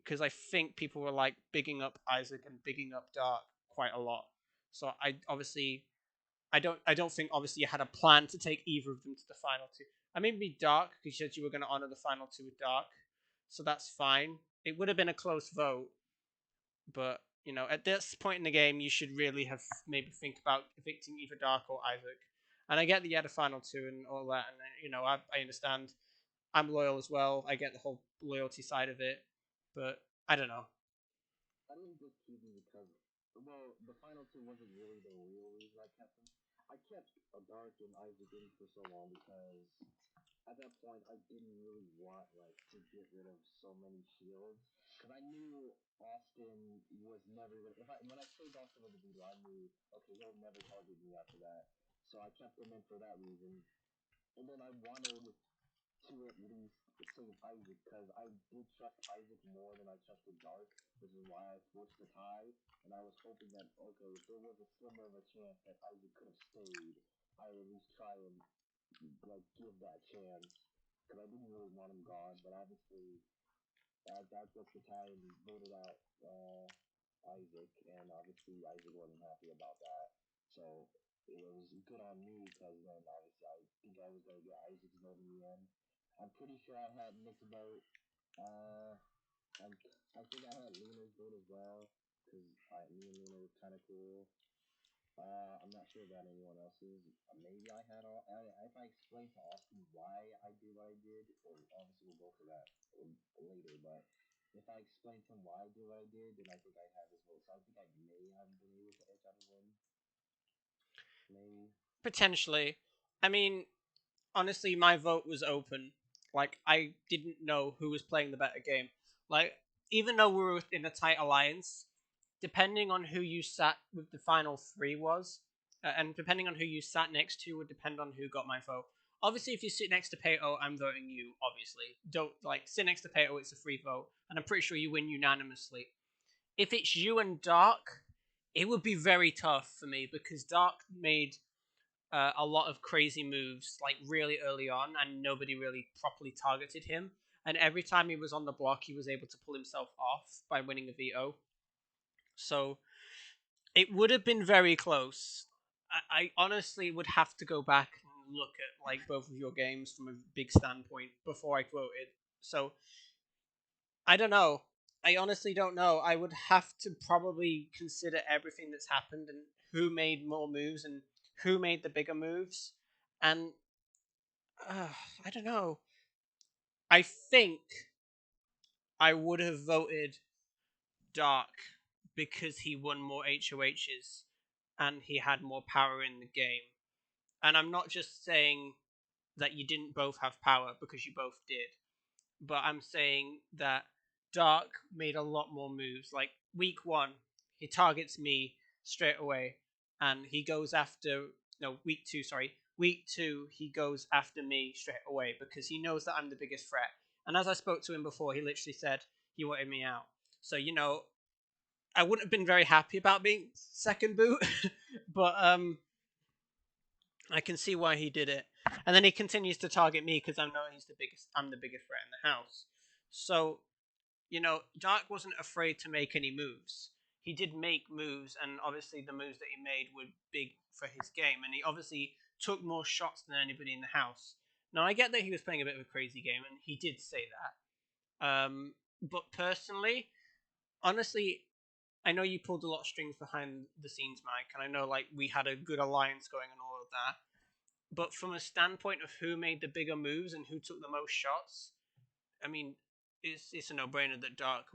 because I think people were like bigging up Isaac and bigging up Dark quite a lot. So I don't think obviously you had a plan to take either of them to the final two. I mean, be Dark because you said you were going to honor the final two with Dark, so that's fine. It would have been a close vote, but you know at this point in the game you should really have maybe think about evicting either Dark or Isaac. And I get that you had a final two and all that, and I understand. I'm loyal as well. I get the whole loyalty side of it, but I don't know. I didn't just keep him because, well, the final two wasn't really the real reason I kept him. I kept a Dark and Isaac in for so long because at that point I didn't really want like to get rid of so many shields because I knew Austin was never gonna. If I when I saved Austin with the beetle, I knew okay he'll never target me after that. So I kept him in for that reason, and then I wanted to at least save Isaac because I did trust Isaac more than I trusted Dark, which is why I forced the tie. And I was hoping that okay, if there was a slimmer of a chance that Isaac could have stayed, I would at least try and like give that chance because I didn't really want him gone. But obviously, that gets the tie and voted out Isaac, and obviously Isaac wasn't happy about that. So it was good on me because then obviously I think I was gonna get Isaac's vote in the end. I'm pretty sure I had Nick's vote. Uh, I think I had Luna's vote as well because me and Luna was kind of cool. I'm not sure about anyone else's. Maybe I had all. If I explain to Austin why I did what I did, or obviously we'll go for that later. But if I explained to him why I did what I did, then I think I have his vote. So I think I may have been able to edge out of him. Maybe. Potentially. I mean, honestly, my vote was open. Like, I didn't know who was playing the better game. Like, even though we were in a tight alliance, depending on who you sat with the final three and depending on who you sat next to would depend on who got my vote. Obviously, if you sit next to Pato, I'm voting you. Obviously, don't like sit next to Pato. It's a free vote, and I'm pretty sure you win unanimously. If it's you and Dark, it would be very tough for me because Dark made a lot of crazy moves like really early on, and nobody really properly targeted him. And every time he was on the block, he was able to pull himself off by winning a veto. So it would have been very close. I honestly would have to go back and look at like both of your games from a big standpoint before I voted. So I don't know. I honestly don't know. I would have to probably consider everything that's happened and who made more moves and who made the bigger moves. And I don't know. I think I would have voted Dark because he won more HOHs and he had more power in the game. And I'm not just saying that you didn't both have power because you both did, but I'm saying that Dark made a lot more moves. Like week one, he targets me straight away, and he goes after no week two. Sorry, week two he goes after me straight away because he knows that I'm the biggest threat. And as I spoke to him before, he literally said he wanted me out. So I wouldn't have been very happy about being second boot, but I can see why he did it. And then he continues to target me because I know I'm the biggest threat in the house. So Dark wasn't afraid to make any moves. He did make moves, and obviously the moves that he made were big for his game, and he obviously took more shots than anybody in the house. Now, I get that he was playing a bit of a crazy game, and he did say that. But personally, honestly, I know you pulled a lot of strings behind the scenes, Mike, and I know like we had a good alliance going and all of that. But from a standpoint of who made the bigger moves and who took the most shots, I mean, it's a no-brainer that Dark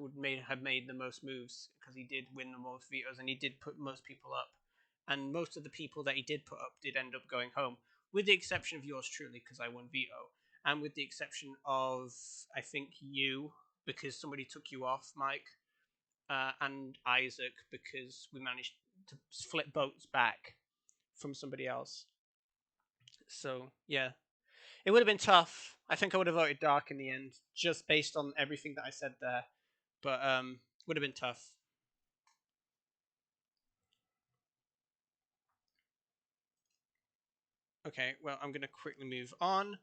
have made the most moves because he did win the most vetoes and he did put most people up, and most of the people that he did put up did end up going home, with the exception of yours truly because I won veto, and with the exception of I think you because somebody took you off, Mike, and Isaac because we managed to flip votes back from somebody else. So yeah, it would have been tough. I think I would have voted Dark in the end, just based on everything that I said there. But would have been tough. Okay, well, I'm gonna quickly move on.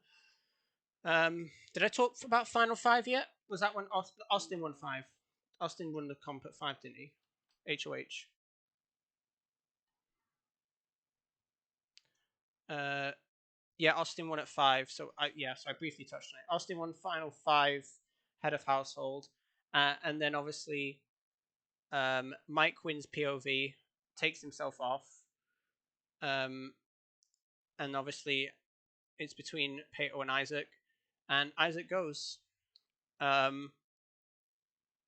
Did I talk about Final Five yet? Was that when Austin won five? Austin won the comp at five, didn't he? HOH. Uh, yeah, Austin won at five. So so I briefly touched on it. Austin won Final Five, head of household, and then obviously Mike wins POV, takes himself off, um, and obviously it's between Pato and Isaac, and Isaac goes. Um,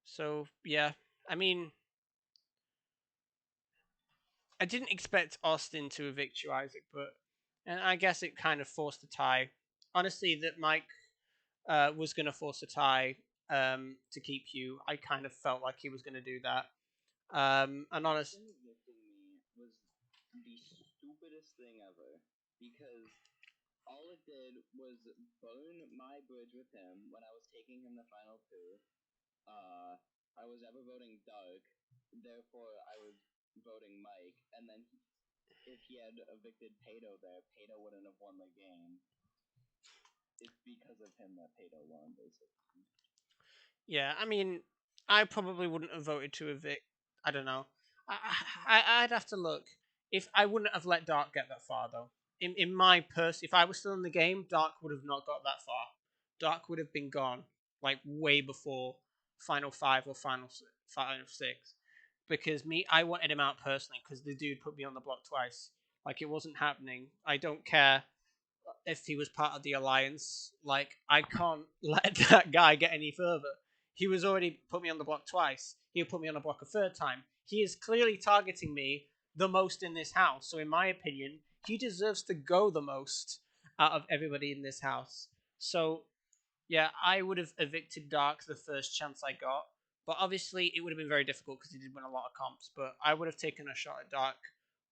so yeah, I mean, I didn't expect Austin to evict you, Isaac, but and I guess it kind of forced a tie. Honestly, that Mike was going to force a tie to keep you. I kind of felt like he was going to do that. And honest, Him evicting me was the stupidest thing ever because all it did was burn my bridge with him when I was taking him to final two. I was ever voting Dark, therefore I was voting Mike, and then if he had evicted Pato there, Pato wouldn't have won the game. It's because of him that Pato won, basically. yeah, I mean, I probably wouldn't have voted to evict. I don't know. I'd have to look. If I wouldn't have let Dark get that far though. In my if I was still in the game, Dark would have not got that far. Dark would have been gone like way before final five or final six. Because I wanted him out personally because the dude put me on the block twice. Like it wasn't happening. I don't care if he was part of the alliance. Like I can't let that guy get any further. He was already put me on the block twice. He'll put me on the block a third time. He is clearly targeting me the most in this house. So in my opinion, he deserves to go the most out of everybody in this house. So yeah, I would have evicted Dark the first chance I got. But obviously, it would have been very difficult because he did win a lot of comps. But I would have taken a shot at Dark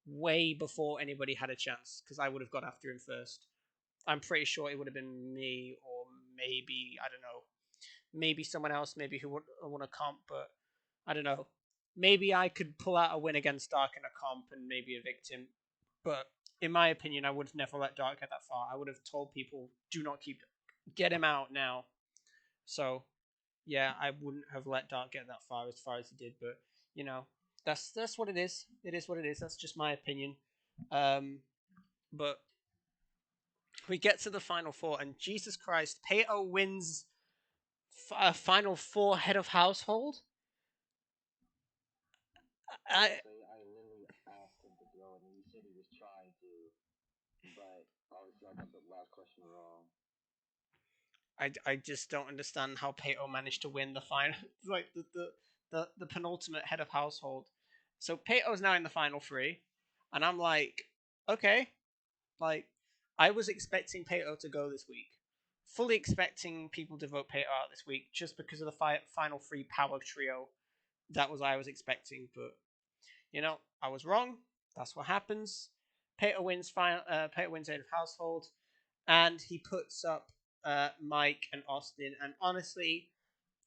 way before anybody had a chance because I would have gone after him first. I'm pretty sure it would have been me or maybe I don't know, maybe someone else, maybe who would want a comp, but I don't know. Maybe I could pull out a win against Dark in a comp and maybe evict him, but in my opinion, I would have never let Dark get that far. I would have told people, do not get him out now. So yeah, I wouldn't have let Dark get that far as he did, but you know, that's what it is. It is what it is. That's just my opinion. But we get to the final four, and Jesus Christ, Pato wins final four head of household. I I literally asked him to go, and he said he was trying to, but obviously I got the last question wrong. I just don't understand how Pato managed to win the final, like the penultimate head of household. So Pato's now in the final three, and I'm like, okay, like I was expecting Pato to go this week, fully expecting people to vote Pato out this week just because of the final three power trio. That was what I was expecting, but I was wrong. That's what happens. Peter wins. Peter wins out of household, and he puts up Mike and Austin. And honestly,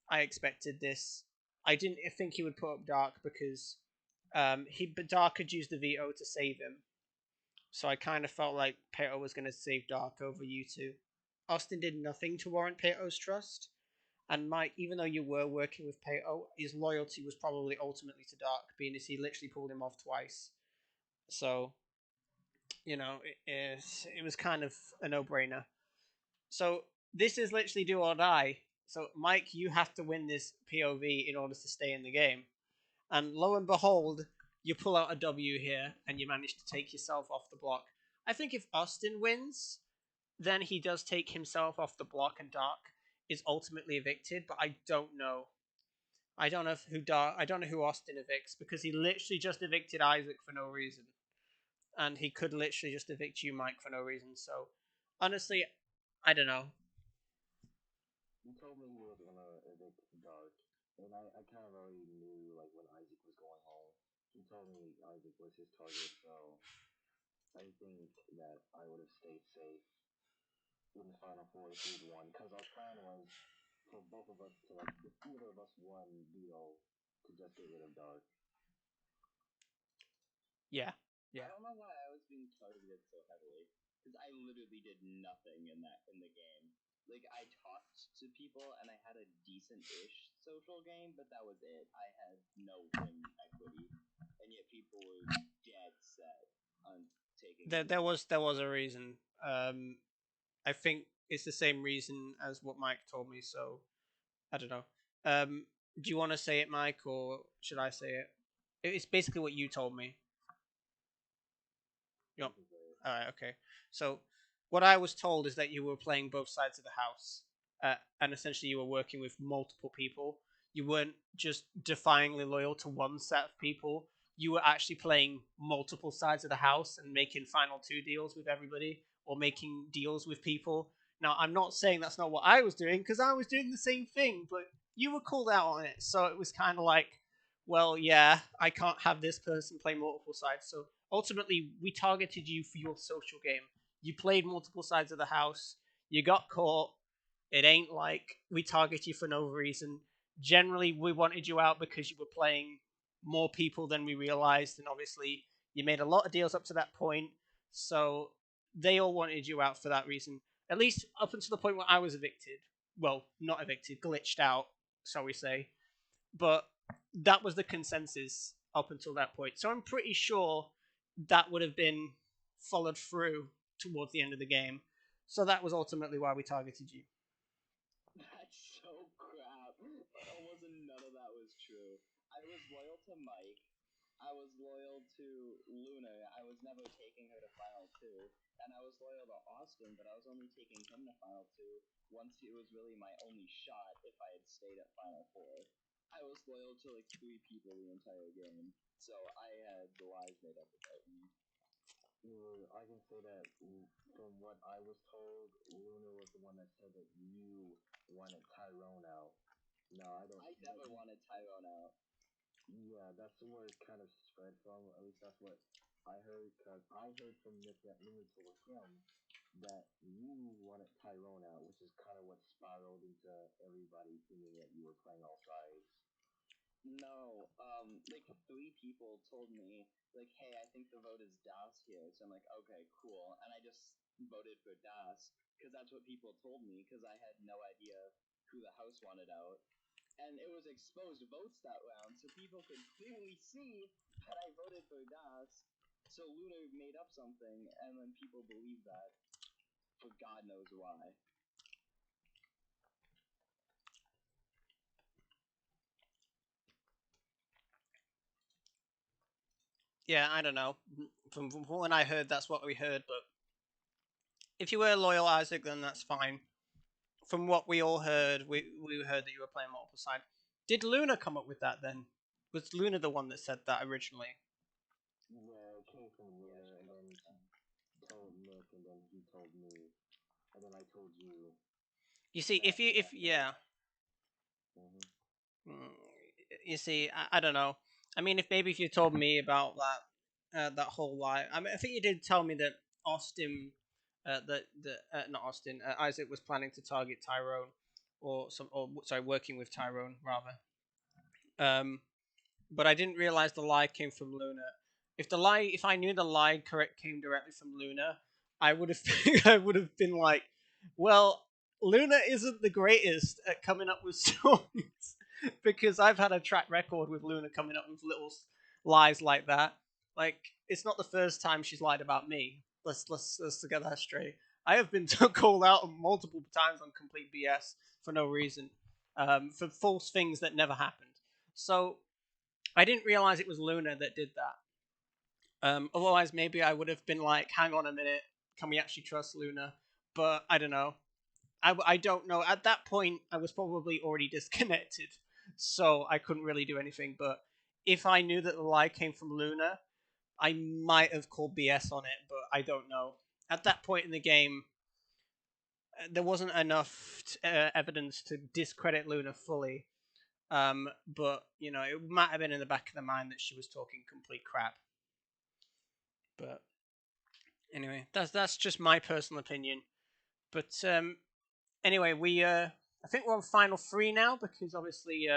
I expected this. I didn't think he would put up Dark because but Dark could use the veto to save him. So I kind of felt like Peto was going to save Dark over you two. Austin did nothing to warrant Peto's trust, and Mike, even though you were working with Peto, his loyalty was probably ultimately to Dark, being as he literally pulled him off twice. So it was kind of a no-brainer. So this is literally do or die. So Mike, you have to win this POV in order to stay in the game. And lo and behold, you pull out a W here and you manage to take yourself off the block. I think if Austin wins, then he does take himself off the block and Dark is ultimately evicted, but I don't know. I don't know who Austin evicts because he literally just evicted Isaac for no reason. And he could literally just evict you, Mike, for no reason. So honestly, I don't know. You told me you were gonna evict Dark, and I kind of already knew like when Isaac was going home. He told me Isaac was his target, so I think that I would have stayed safe in the final four if we'd won. Because our plan was for both of us to like, if either of us won veto, to just get rid of Dark. Yeah. I don't know why I was being targeted so heavily because I literally did nothing in the game. Like I talked to people and I had a decent-ish social game, but that was it. I had no win equity, and yet people were dead set on taking. There was a reason. I think it's the same reason as what Mike told me. So I don't know. Do you want to say it, Mike, or should I say it? It's basically what you told me. Yep. All right. Okay. So what I was told is that you were playing both sides of the house, and essentially you were working with multiple people. You weren't just defyingly loyal to one set of people. You were actually playing multiple sides of the house and making final two deals with everybody or making deals with people. Now, I'm not saying that's not what I was doing because I was doing the same thing, but you were called out on it. So it was kind of like, well, yeah, I can't have this person play multiple sides. So ultimately, we targeted you for your social game. You played multiple sides of the house. You got caught. It ain't like we target you for no reason. Generally, we wanted you out because you were playing more people than we realized, and obviously, you made a lot of deals up to that point. So they all wanted you out for that reason. At least up until the point where I was evicted. Well, not evicted, glitched out, shall we say. But that was the consensus up until that point. So I'm pretty sure that would have been followed through towards the end of the game. So that was ultimately why we targeted you. That's so crap. Almost none of that was true. I was loyal to Mike. I was loyal to Luna. I was never taking her to Final 2. And I was loyal to Austin, but I was only taking him to Final 2 once it was really my only shot if I had stayed at Final 4. I was loyal to like 3 people the entire game. So I had the lies made up about me. I can say that from what I was told, Luna was the one that said that you wanted Tyrone out. No, I don't. I never wanted Tyrone out. Yeah, that's where it kind of spread from. At least that's what I heard. Cause I heard from Nick that Luna told him that you wanted Tyrone out, which is kind of what spiraled into everybody thinking that you were playing all sides. No, like 3 people told me, like, hey, I think the vote is Das here. So I'm like, okay, cool. And I just voted for Das because that's what people told me because I had no idea who the house wanted out. And it was exposed votes that round, so people could clearly see that I voted for Das. So Luna made up something, and then people believed that for God knows why. Yeah, I don't know. From when I heard, that's what we heard. But if you were loyal, Isaac, then that's fine. From what we all heard, we heard that you were playing multiple side. Did Luna come up with that then? Was Luna the one that said that originally? Yeah, it came from Luna, and then she told Nick, and then he told me, and then I told you. You see, if yeah, Mm-hmm. you see, I don't know. I mean, if maybe if you told me about that, that whole lie. I mean, I think you did tell me that Austin, that not Austin, Isaac was planning to target Tyrone, or sorry, working with Tyrone rather. Um, but I didn't realize the lie came from Luna. If I knew the lie correct came directly from Luna, I would have, I would have been like, well, Luna isn't the greatest at coming up with stories because I've had a track record with Luna coming up with little lies like that. Like, it's not the first time she's lied about me. Let's get that straight. I have been called out multiple times on complete BS for no reason, for false things that never happened. So I didn't realize it was Luna that did that. Otherwise, maybe I would have been like, hang on a minute, can we actually trust Luna? But I don't know. I don't know. At that point, I was probably already disconnected, so I couldn't really do anything. But if I knew that the lie came from Luna, I might have called BS on it, but I don't know. At that point in the game, there wasn't enough evidence to discredit Luna fully. But you know, it might have been in the back of the mind that she was talking complete crap. But anyway, that's just my personal opinion. But anyway, we I think we're on final three now because obviously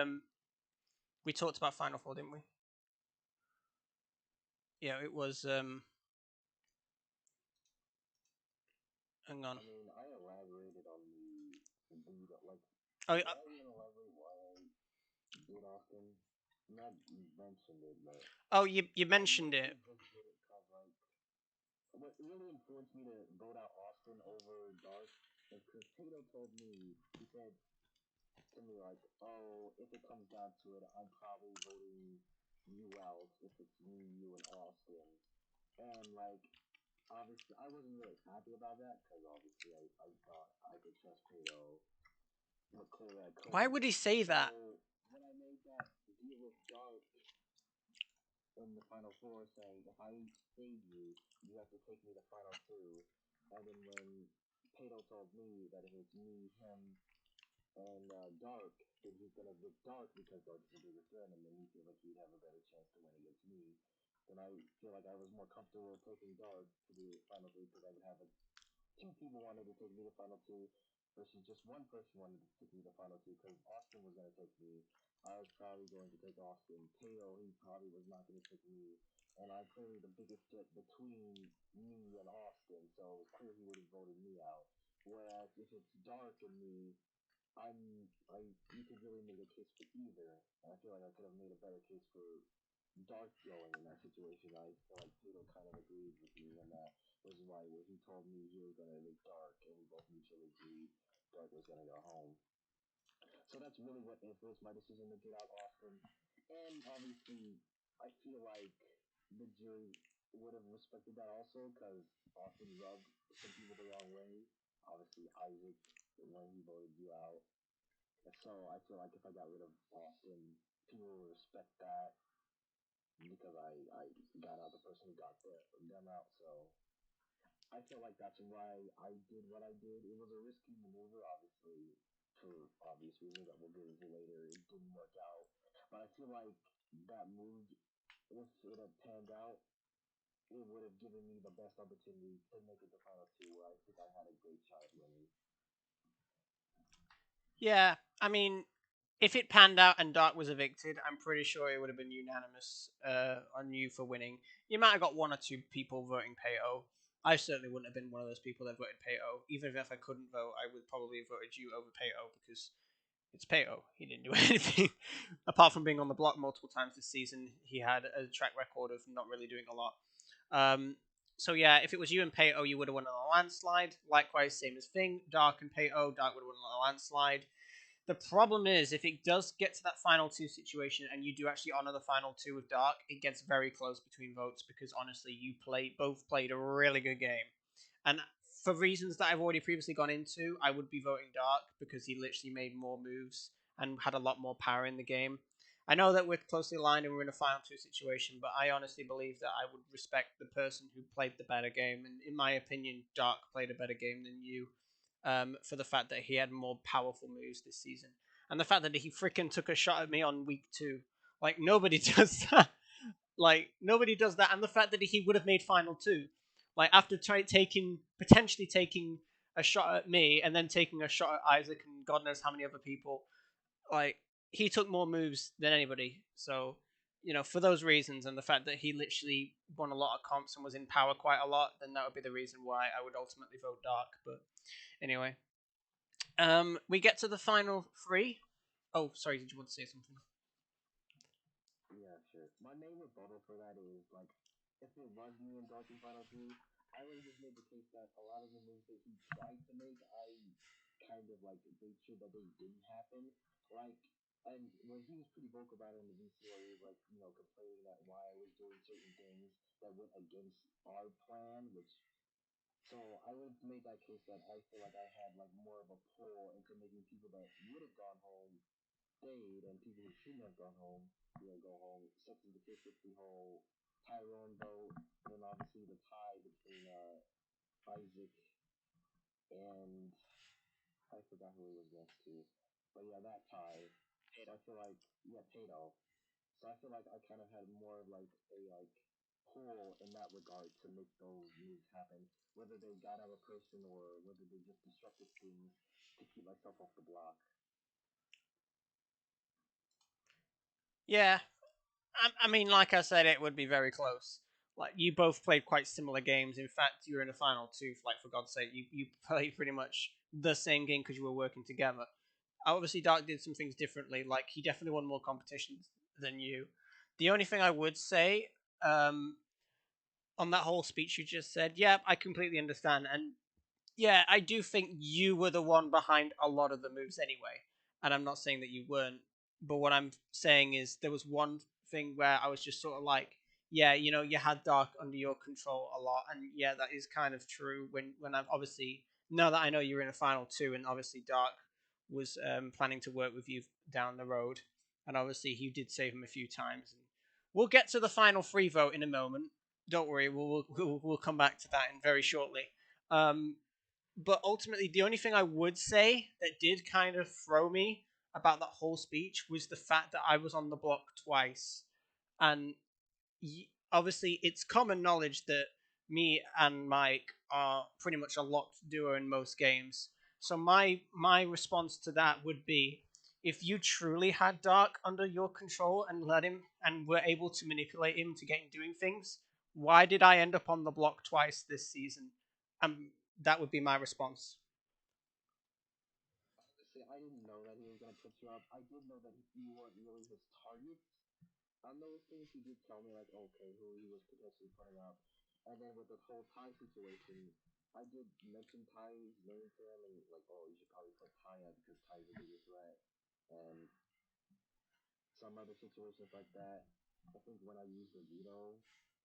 we talked about final four, didn't we? Yeah, it was hang on. I mean, I elaborated on the like. Oh, Did I even elaborate why I did Austin? Not mentioned it, but oh, you I mentioned mostly it. just did it cause like what really influenced me to vote out Austin over Dark is because Tato told me he said to me like, "Oh, if it comes down to it, I'm probably voting you out if it's me, you, and Austin." And like, obviously, I wasn't really happy about that because obviously I thought I could trust Tato, but clearly I Why couldn't. would he say So that? when I made that deal with Dark in the final four, saying if I save you, you have to take me to final two, and then when Tato told me that if it's me, him, and Dark, then he's gonna pick Dark because Dark is a bigger threat, and then he feels like he'd have a better chance to win against me. Then I feel like I was more comfortable taking Dark to the final three because I would have like two people wanted to take me to final two versus just one person wanted to take me to final two because Austin was gonna take me. I was probably going to take Austin. Tato, he probably was not going to take me. And I'm clearly the biggest threat between me and Austin, so it's clear he would have voted me out. Whereas if it's Dark and me, you could really make a case for either. And I feel like I could have made a better case for Dark going in that situation. I feel like Tato kind of agreed with me on that. Was why when he told me he was gonna make Dark, and we both mutually agreed Dark was gonna go home. So that's really what influenced my decision to get out Austin. And obviously, I feel like the jury would have respected that also because Austin rubbed some people the wrong way. Obviously, Isaac when he voted you out. So I feel like if I got rid of Austin, people would respect that because I got out the person who got them out. So I feel like that's why I did what I did. It was a risky maneuver, obviously, for obvious reasons that we'll get into later. It didn't work out. But I feel like that move, if it had panned out, it would have given me the best opportunity to make it to final two, where I think I had a great shot at winning. Yeah, I mean, if it panned out and Dark was evicted, I'm pretty sure it would have been unanimous on you for winning. You might have got one or two people voting Pato. I certainly wouldn't have been one of those people that voted Pato. Even if I couldn't vote, I would probably have voted you over Pato because it's Pato. He didn't do anything apart from being on the block multiple times this season. He had a track record of not really doing a lot. Um, so yeah, if it was you and Pato, you would have won on a landslide. Likewise, same as Thing, Dark and Pato. Dark would have won on a landslide. The problem is, if it does get to that final two situation and you do actually honor the final two with Dark, it gets very close between votes because honestly, both played a really good game. And for reasons that I've already previously gone into, I would be voting Dark because he literally made more moves and had a lot more power in the game. I know that we're closely aligned and we're in a final two situation, but I honestly believe that I would respect the person who played the better game. And in my opinion, Dark played a better game than you, for the fact that he had more powerful moves this season. And the fact that he freaking took a shot at me on week two. Like, nobody does that. Like nobody does that, and the fact that he would have made final two, like after potentially taking a shot at me and then taking a shot at Isaac and God knows how many other people, like he took more moves than anybody. So for those reasons and the fact that he literally won a lot of comps and was in power quite a lot, then that would be the reason why I would ultimately vote Dark. But anyway, we get to the final three. Oh, sorry, did you want to say something? Yeah, sure. My main rebuttal for that is like, if it was me and Dark in Final Three, I would have just made the case that a lot of the moves that he tried to make, I kind of like made sure that they didn't happen. Like, and when he was pretty vocal about it in the VC, where he was like, complaining that why I was doing certain things that went against our plan, which so I would have made that case that I feel like I had like more of a pull into making people that would have gone home stayed and people who shouldn't have gone home, go home, such as the case with the whole Tyrone vote, and then obviously the tie between Isaac and I forgot who he was next to. But yeah, that tie. So I feel like Tato. So I feel like I kind of had more of like a pull in that regard to make those moves happen, whether they got out a person or whether they just disrupted things to keep myself off the block. Yeah, I mean, like I said, it would be very close. Like you both played quite similar games. In fact, you were in the final two. Like for God's sake, you played pretty much the same game because you were working together. Obviously, Dark did some things differently. Like he definitely won more competitions than you. The only thing I would say um, on that whole speech you just said, yeah, I completely understand, and yeah, I do think you were the one behind a lot of the moves anyway. And I'm not saying that you weren't, but what I'm saying is there was one thing where I was just sort of like, yeah, you had Dark under your control a lot, and yeah, that is kind of true. When I've obviously now that I know you're in a final two, and obviously Dark was planning to work with you down the road, and obviously he did save him a few times. And we'll get to the final free vote in a moment. Don't worry, we'll come back to that in very shortly. Um, but ultimately, the only thing I would say that did kind of throw me about that whole speech was the fact that I was on the block twice. And obviously, it's common knowledge that me and Mike are pretty much a locked duo in most games. So my response to that would be, if you truly had Dark under your control and let him and were able to manipulate him to get him doing things, why did I end up on the block twice this season? That would be my response. See, I didn't know that he was gonna put you up. I did know that you weren't really his target. On those things, he did tell me like, okay, who he was potentially putting up. And then with the whole Ty situation, I did mention Ty's name to him and like, oh, you should probably put Ty up because Ty's a bigger threat. And some other situations like that. I think when I used the veto,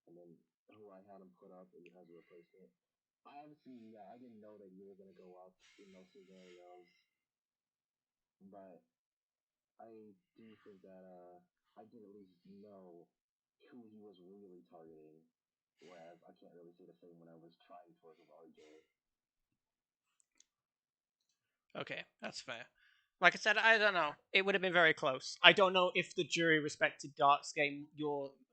and then who I had him put up as a replacement. I obviously, yeah, I didn't know that you were gonna go up in those scenarios, but I do think that I did at least know who he was really targeting. Whereas I can't really say the same when I was trying to work with RJ. Okay, that's fair. Like I said, I don't know. It would have been very close. I don't know if the jury respected Dark's game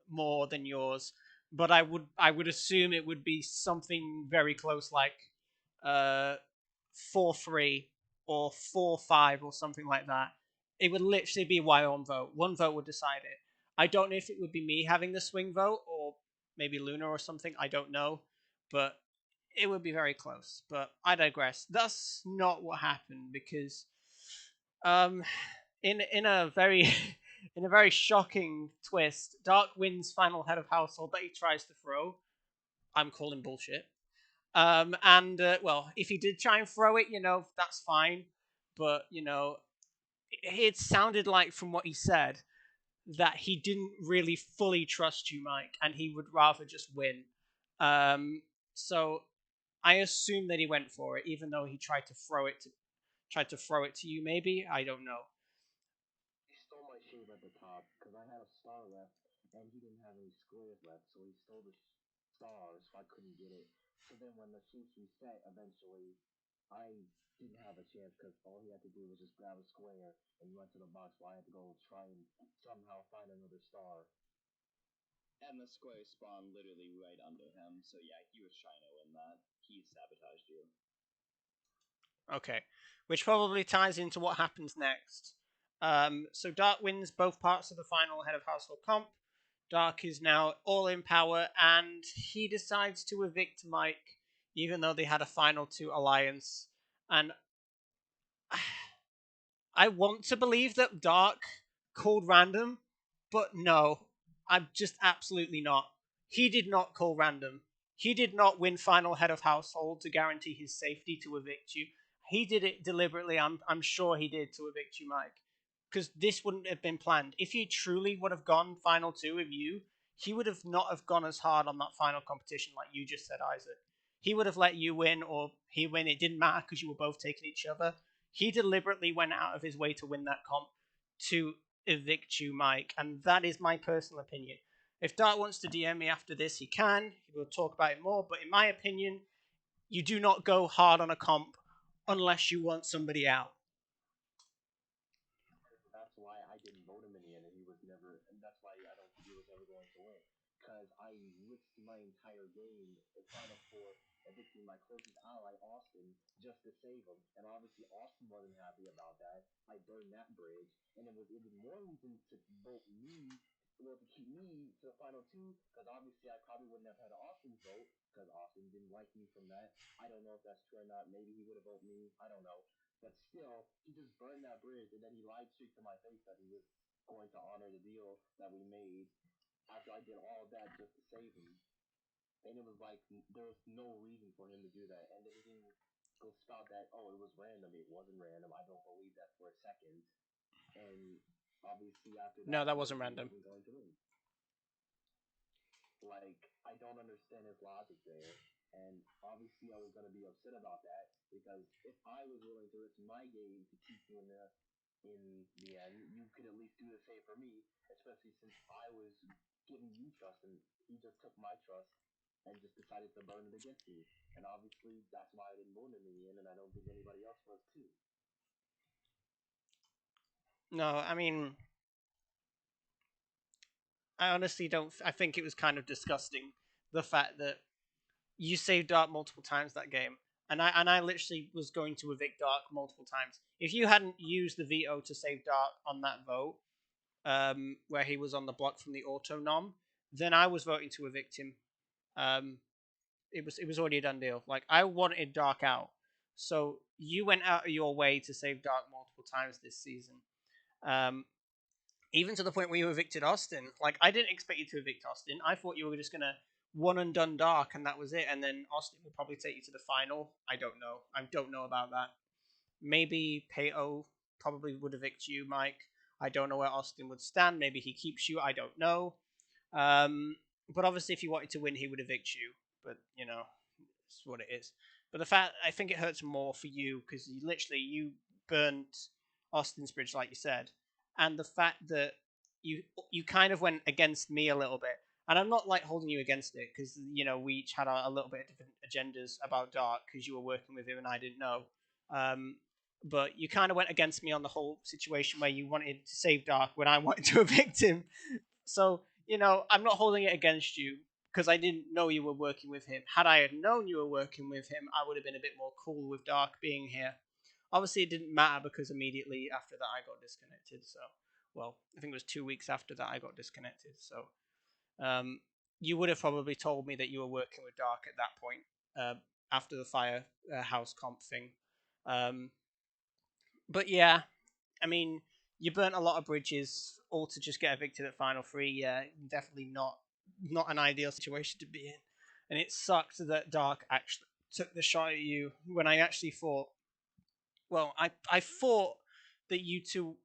more than yours, but I would assume it would be something very close, like 4-3 or 4-5 or something like that. It would literally be one vote. One vote would decide it. I don't know if it would be me having the swing vote or maybe Luna or something. I don't know, but it would be very close. But I digress. That's not what happened because, um, in a very in a very shocking twist, Dark wins final head of household that he tries to throw. I'm calling bullshit. And well, if he did try and throw it, that's fine. But it sounded like from what he said that he didn't really fully trust you, Mike, and he would rather just win. So I assume that he went for it, even though he tried to throw it to you. Maybe I don't know. He stole my shave at the top because I had a star left and he didn't have any squares left, so he stole the stars, so I couldn't get it. So then when the shapes reset, eventually, I didn't have a chance because all he had to do was just grab a square and run to the box, while I had to go try and somehow find another star. And the square spawned literally right under him, so yeah, he was trying to win that. He sabotaged you. Okay, which probably ties into what happens next. So Dark wins both parts of the final head of household comp. Dark is now all in power, and he decides to evict Mike, even though they had a final 2 alliance. And I want to believe that Dark called random, but no, I'm just absolutely not. He did not call random. He did not win final head of household to guarantee his safety to evict you. He did it deliberately. I'm sure he did to evict you, Mike, because this wouldn't have been planned. If he truly would have gone final 2 with you, he would have not have gone as hard on that final competition like you just said, Isaac. He would have let you win or he win. It didn't matter because you were both taking each other. He deliberately went out of his way to win that comp to evict you, Mike, and that is my personal opinion. If Dart wants to DM me after this, he can. We'll talk about it more, but in my opinion, you do not go hard on a comp unless you want somebody out. That's why I didn't vote him in the end, and he was never. And that's why I don't think he was ever going to win. Because I risked my entire game in Final Four evicting my closest ally, Austin, just to save him. And obviously, Austin wasn't happy about that. I burned that bridge, and it was even more reason to vote me. Well, to keep me to the final 2, because obviously I probably wouldn't have had Austin's vote, because Austin didn't like me from that. I don't know if that's true or not. Maybe he would have voted me. I don't know. But still, he just burned that bridge, and then he lied straight to my face that he was going to honor the deal that we made after I did all of that just to save him. And it was like, there was no reason for him to do that. And then he didn't go spout that, oh, it was random. It wasn't random. I don't believe that for a second. And obviously, after that, No, that wasn't random. Wasn't going to win. Like, I don't understand his logic there. And obviously, I was going to be upset about that because if I was willing to risk my game to keep you in the end, you could at least do the same for me, especially since I was giving you trust and he just took my trust and just decided to burn it against me. And obviously, that's why I didn't vote him in the end, and I don't think anybody else was too. No, I mean, I honestly don't. I think it was kind of disgusting the fact that you saved Dark multiple times that game, and I literally was going to evict Dark multiple times. If you hadn't used the veto to save Dark on that vote, where he was on the block from the auto nom, then I was voting to evict him. Um, it was already a done deal. Like I wanted Dark out, so you went out of your way to save Dark multiple times this season. Um, even to the point where you evicted Austin. Like I didn't expect you to evict Austin. I thought you were just gonna one and done Dark and that was it. And then Austin would probably take you to the final. I don't know. I don't know about that. Maybe Pato probably would evict you, Mike. I don't know where Austin would stand. Maybe he keeps you. I don't know. But obviously, if he wanted to win, he would evict you. But you know, it's what it is. But the fact I think it hurts more for you because you burnt Austin's bridge, like you said, and the fact that you kind of went against me a little bit. And I'm not like holding you against it because we each had a little bit of different agendas about Dark because you were working with him and I didn't know. Um, but you kind of went against me on the whole situation where you wanted to save Dark when I wanted to evict him. So I'm not holding it against you because I didn't know you were working with him. Had I had known you were working with him, I would have been a bit more cool with Dark being here. Obviously, it didn't matter because immediately after that, I got disconnected. So, well, I think it was 2 weeks after that I got disconnected. So, you would have probably told me that you were working with Dark at that point after the fire house comp thing. But yeah, I mean, you burnt a lot of bridges, all to just get evicted at final 3. Yeah, definitely not an ideal situation to be in, and it sucked that Dark actually took the shot at you when I actually thought. Well, I thought that you two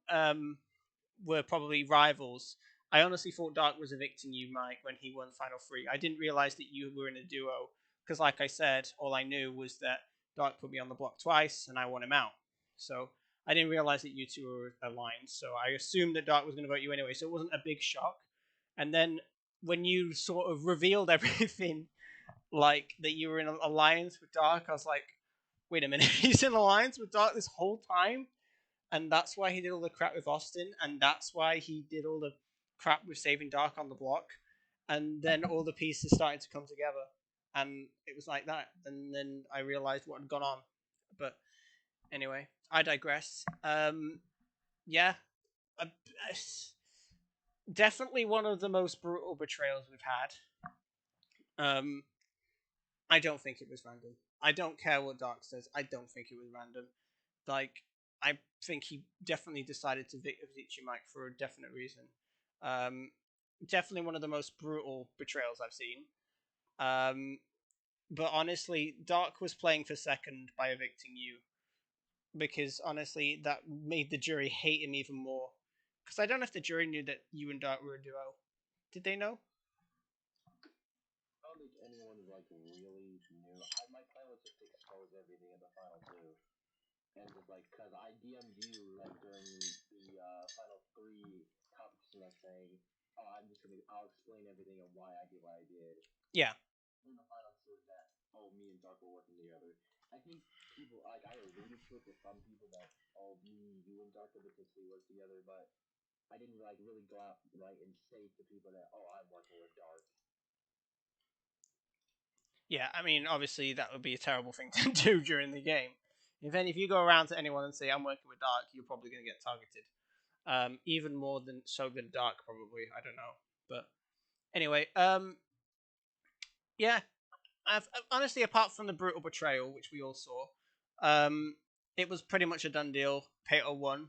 were probably rivals. I honestly thought Dark was evicting you, Mike, when he won final 3. I didn't realize that you were in a duo because, like I said, all I knew was that Dark put me on the block twice and I won him out. So I didn't realize that you two were aligned. So I assumed that Dark was going to vote you anyway. So it wasn't a big shock. And then when you sort of revealed everything, like that you were in an alliance with Dark, I was like, wait a minute, he's in alliance with Dark this whole time? And that's why he did all the crap with Austin, and that's why he did all the crap with saving Dark on the block. and then all the pieces started to come together, and it was like that. And then I realized what had gone on. But anyway, I digress. Yeah, uh, definitely one of the most brutal betrayals we've had. I don't think it was random. I don't care what Dark says. I don't think it was random. Like, I think he definitely decided to evict you, Mike, for a definite reason. Um, Definitely one of the most brutal betrayals I've seen. Um, but honestly, Dark was playing for second by evicting you, because honestly, that made the jury hate him even more. Because I don't know if the jury knew that you and Dark were a duo. Did they know? I don't think anyone like really knew. My plan was just to expose everything in the final two, and just like because I DM'd you like during the final three competition, like saying, "Oh, I'll explain everything and why I did what I did." Yeah. In the final two, that me and Dark were working together. I think people like I alluded to it to some people that me, you, and Dark could potentially work together, but I didn't like really go out right and say to people that I'm working with Dark. Yeah, I mean, obviously that would be a terrible thing to do during the game. If you go around to anyone and say I'm working with Dark, you're probably going to get targeted. Even more than so than Dark, probably. I don't know, but anyway, yeah. Honestly, apart from the brutal betrayal, which we all saw, it was pretty much a done deal. Pato won,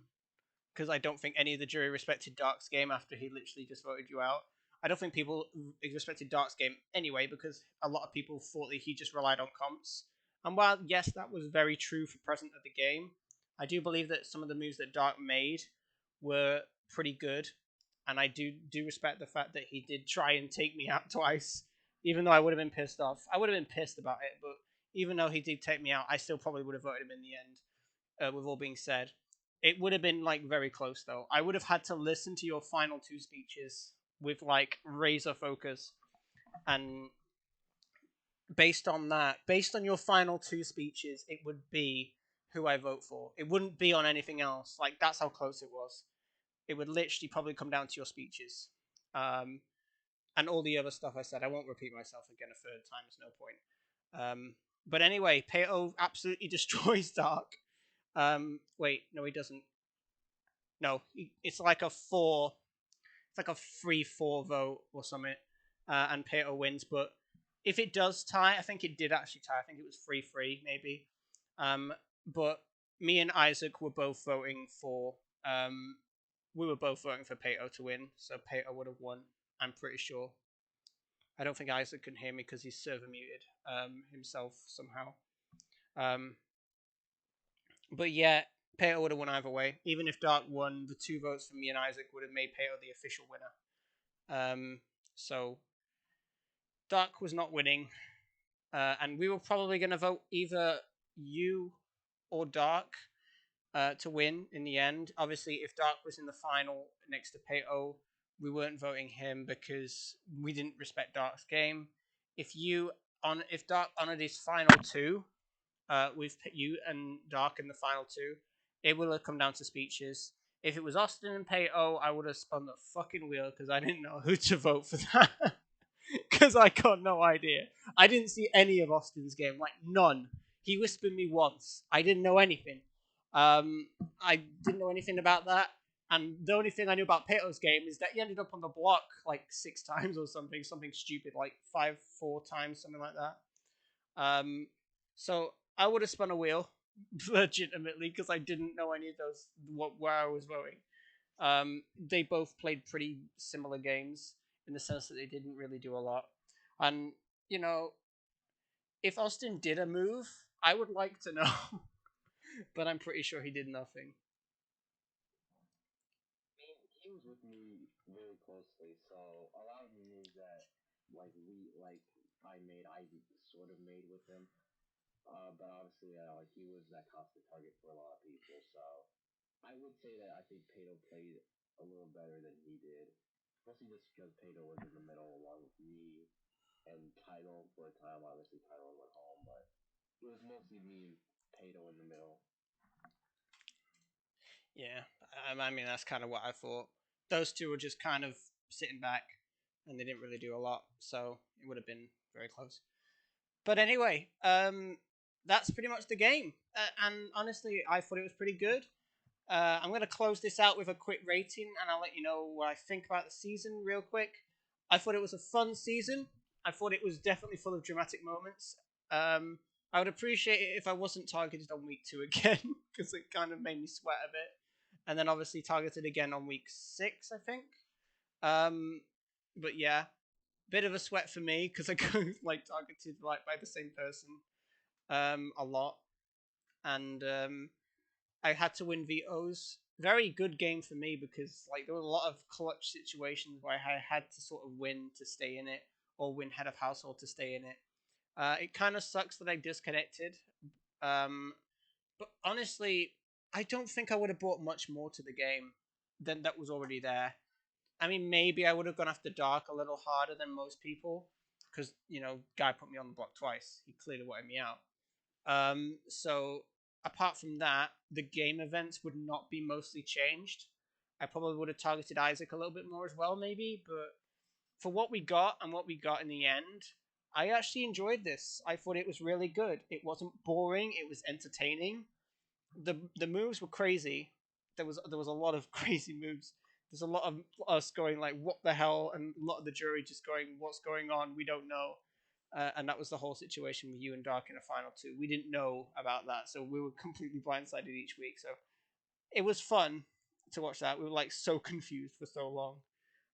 because I don't think any of the jury respected Dark's game after he literally just voted you out. I don't think people respected Dark's game anyway, because a lot of people thought that he just relied on comps. And while, yes, that was very true for present of the game, I do believe that some of the moves that Dark made were pretty good. And I do respect the fact that he did try and take me out twice, even though I would have been pissed off. I would have been pissed about it, but even though he did take me out, I still probably would have voted him in the end. With all being said, it would have been like very close though. I would have had to listen to your final two speeches with like razor focus, and based on your final two speeches, it would be who I vote for. It wouldn't be on anything else. Like, that's how close it was. It would literally probably come down to your speeches. Um, and all the other stuff I said. I won't repeat myself again a third time. There's no point. But anyway, Pato absolutely destroys Dark. Wait, no, he doesn't. No, it's like a four. It's like a 3-4 vote or something, and Pato wins. But if it does tie, I think it did actually tie. I think it was 3-3 maybe. But me and Isaac were both voting for. We were both voting for Pato to win, so Pato would have won. I'm pretty sure. I don't think Isaac can hear me because he's server muted himself somehow. But yeah, Pato would have won either way. Even if Dark won, the 2 votes from me and Isaac would have made Pato the official winner. So Dark was not winning, and we were probably going to vote either you or Dark to win in the end. Obviously, if Dark was in the final next to Pato, we weren't voting him because we didn't respect Dark's game. If Dark honored his final 2, with you and Dark in the final 2, it will have come down to speeches. If it was Austin and Pato, I would have spun the fucking wheel because I didn't know who to vote for that. Because I got no idea. I didn't see any of Austin's game, like none. He whispered me once. I didn't know anything. I didn't know anything about that. And the only thing I knew about Peto's game is that he ended up on the block like 6 times or something stupid, like 5-4 times, something like that. So I would have spun a wheel legitimately because I didn't know any of those where I was voting. They both played pretty similar games in the sense that they didn't really do a lot. And, you know, if Austin did a move, I would like to know. But I'm pretty sure he did nothing. I mean, he was with me very closely, so a lot of the moves that I made, I sort of made with him. But obviously, he was that constant target for a lot of people. So I would say that I think Pato played a little better than he did, especially just because Pato was in the middle along with me and Tyrone for a time. Obviously, Tyrone went home, but it was mostly me, Pato in the middle. Yeah, I mean, that's kind of what I thought. Those two were just kind of sitting back and they didn't really do a lot, so it would have been very close. But anyway, that's pretty much the game. And honestly, I thought it was pretty good. I'm going to close this out with a quick rating, and I'll let you know what I think about the season real quick. I thought it was a fun season. I thought it was definitely full of dramatic moments. I would appreciate it if I wasn't targeted on week 2 again, because it kind of made me sweat a bit. And then obviously targeted again on week 6, I think. Um, but yeah, bit of a sweat for me because I go like targeted like by the same person a lot, and I had to win vetoes. Very good game for me because like there were a lot of clutch situations where I had to sort of win to stay in it or win head of household to stay in it. It kind of sucks that I disconnected, um, but honestly, I don't think I would have brought much more to the game than that was already there. I mean, maybe I would have gone after Dark a little harder than most people because guy put me on the block twice. He clearly wanted me out. So apart from that, the game events would not be mostly changed. I probably would have targeted Isaac a little bit more as well, maybe. But for what we got and what we got in the end, I actually enjoyed this. I thought it was really good. It wasn't boring. It was entertaining. The moves were crazy. There was a lot of crazy moves. There's a lot of us going like, "What the hell?" and a lot of the jury just going, "What's going on? We don't know." And that was the whole situation with you and Dark in the final 2. We didn't know about that, so we were completely blindsided each week. So it was fun to watch that. We were like so confused for so long.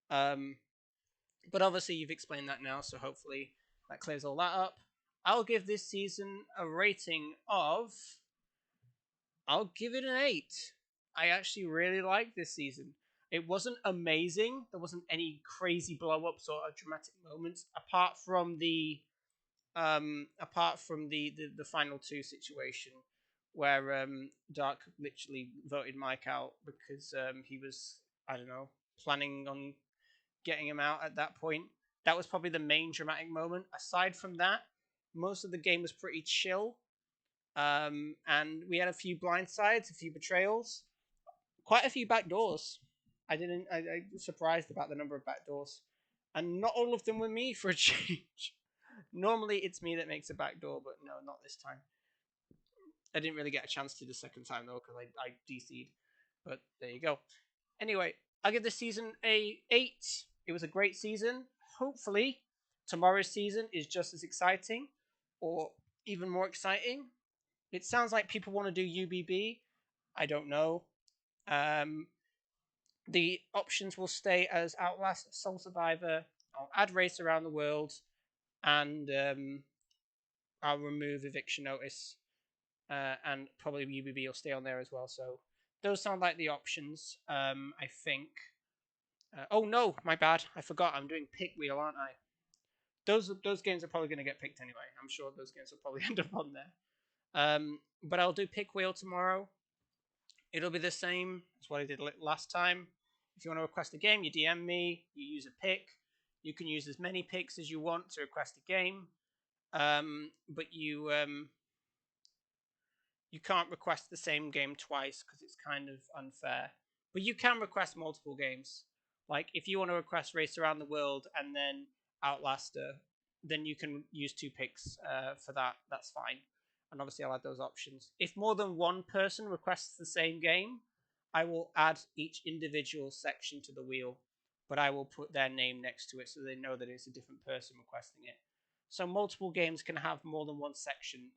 Um, but obviously you've explained that now, so hopefully that clears all that up. I'll give this season a rating of I'll give it an 8. I actually really liked this season. It wasn't amazing. There wasn't any crazy blow ups or dramatic moments apart from the final 2 situation where Dark literally voted Mike out because he was, I don't know, planning on getting him out at that point. That was probably the main dramatic moment. Aside from that, most of the game was pretty chill. And we had a few blindsides, a few betrayals, quite a few backdoors. I was surprised about the number of backdoors. And not all of them were me for a change. Normally it's me that makes a backdoor, but no, not this time. I didn't really get a chance to the second time though because I DC'd. But there you go. Anyway, I'll give this season a 8. It was a great season. Hopefully, tomorrow's season is just as exciting or even more exciting. It sounds like people want to do UBB. I don't know. Um, the options will stay as Outlast, Soul Survivor. I'll add Race Around the World, and I'll remove Eviction Notice, and probably UBB will stay on there as well. So those sound like the options. I think. Oh no, my bad. I forgot. I'm doing Pick Wheel, aren't I? Those games are probably going to get picked anyway. I'm sure those games will probably end up on there. But I'll do Pick Wheel tomorrow. It'll be the same as what I did last time. If you want to request a game, you DM me. You use a pick. You can use as many picks as you want to request a game. But you can't request the same game twice because it's kind of unfair. But you can request multiple games. Like if you want to request Race Around the World and then Outlaster, then you can use 2 picks for that. That's fine. And obviously I'll add those options. If more than one person requests the same game, I will add each individual section to the wheel, but I will put their name next to it so they know that it's a different person requesting it. So multiple games can have more than one section,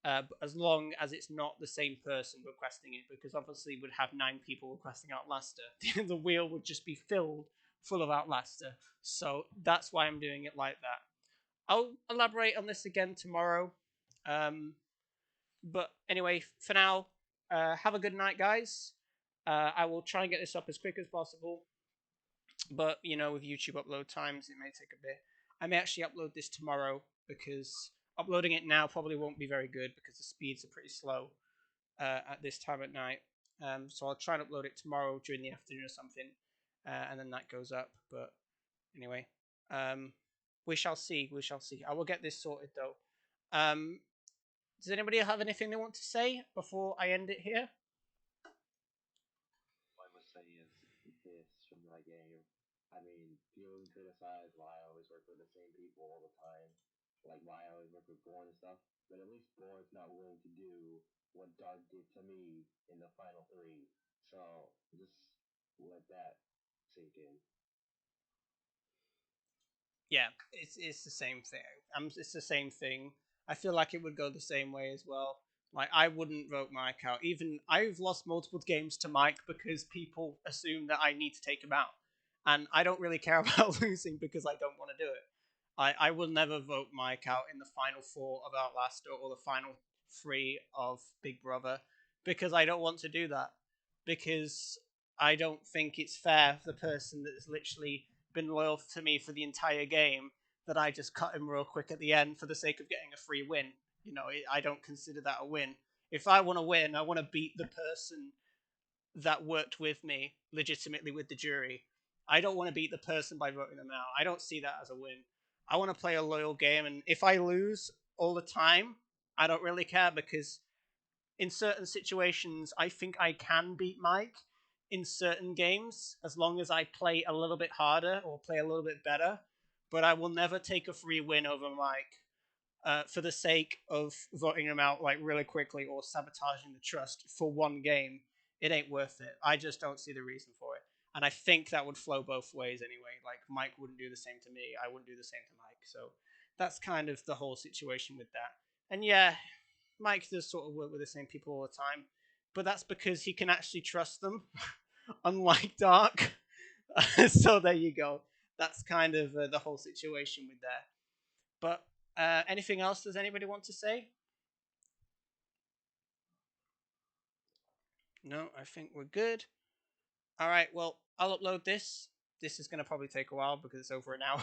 as long as it's not the same person requesting it, because obviously we'd have 9 people requesting Outlaster. The wheel would just be filled full of Outlaster. So that's why I'm doing it like that. I'll elaborate on this again tomorrow. But anyway, for now, have a good night, guys. I will try and get this up as quick as possible. But, with YouTube upload times, it may take a bit. I may actually upload this tomorrow because uploading it now probably won't be very good because the speeds are pretty slow at this time at night. So I'll try and upload it tomorrow during the afternoon or something, and then that goes up. But anyway, we shall see. We shall see. I will get this sorted though. Does anybody have anything they want to say before I end it here? I must say is this from that game. I mean, feeling criticized why I always work with the same people all the time, like why I always work with Born and stuff. But at least Born's not willing to do what Dark did to me in the final three. So just let that sink in. Yeah, it's the same thing. It's the same thing. I feel like it would go the same way as well. Like I wouldn't vote Mike out. Even I've lost multiple games to Mike because people assume that I need to take him out, and I don't really care about losing because I don't want to do it. I will never vote Mike out in the final four of Outlast or the final three of Big Brother because I don't want to do that. Because I don't think it's fair for the person that's literally been loyal to me for the entire game that I just cut him real quick at the end for the sake of getting a free win. You know, I don't consider that a win. If I want to win, I want to beat the person that worked with me legitimately with the jury. I don't want to beat the person by voting them out. I don't see that as a win. I want to play a loyal game, and if I lose all the time, I don't really care because in certain situations, I think I can beat Mike in certain games as long as I play a little bit harder or play a little bit better. But I will never take a free win over Mike for the sake of voting him out like really quickly or sabotaging the trust for one game. It ain't worth it. I just don't see the reason for it. And I think that would flow both ways anyway. Like Mike wouldn't do the same to me. I wouldn't do the same to Mike. So that's kind of the whole situation with that. And yeah, Mike does sort of work with the same people all the time, but that's because he can actually trust them, unlike Dark. So there you go. That's kind of the whole situation with there. But anything else does anybody want to say? No, I think we're good. All right, well, I'll upload this. This is going to probably take a while because it's over an hour,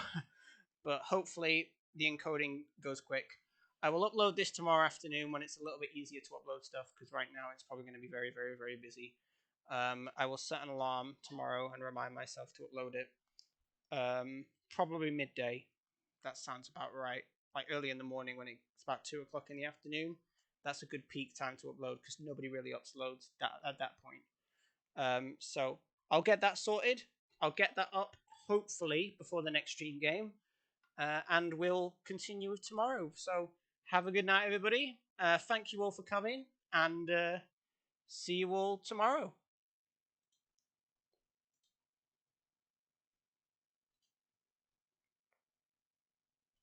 but hopefully the encoding goes quick. I will upload this tomorrow afternoon when it's a little bit easier to upload stuff because right now it's probably going to be very, very, very busy. I will set an alarm tomorrow and remind myself to upload it. Probably midday. That sounds about right. Like early in the morning when it's about 2 o'clock in the afternoon. That's a good peak time to upload because nobody really uploads that at that point. So I'll get that sorted. I'll get that up hopefully before the next stream game, and we'll continue tomorrow. So have a good night, everybody. Thank you all for coming, and see you all tomorrow.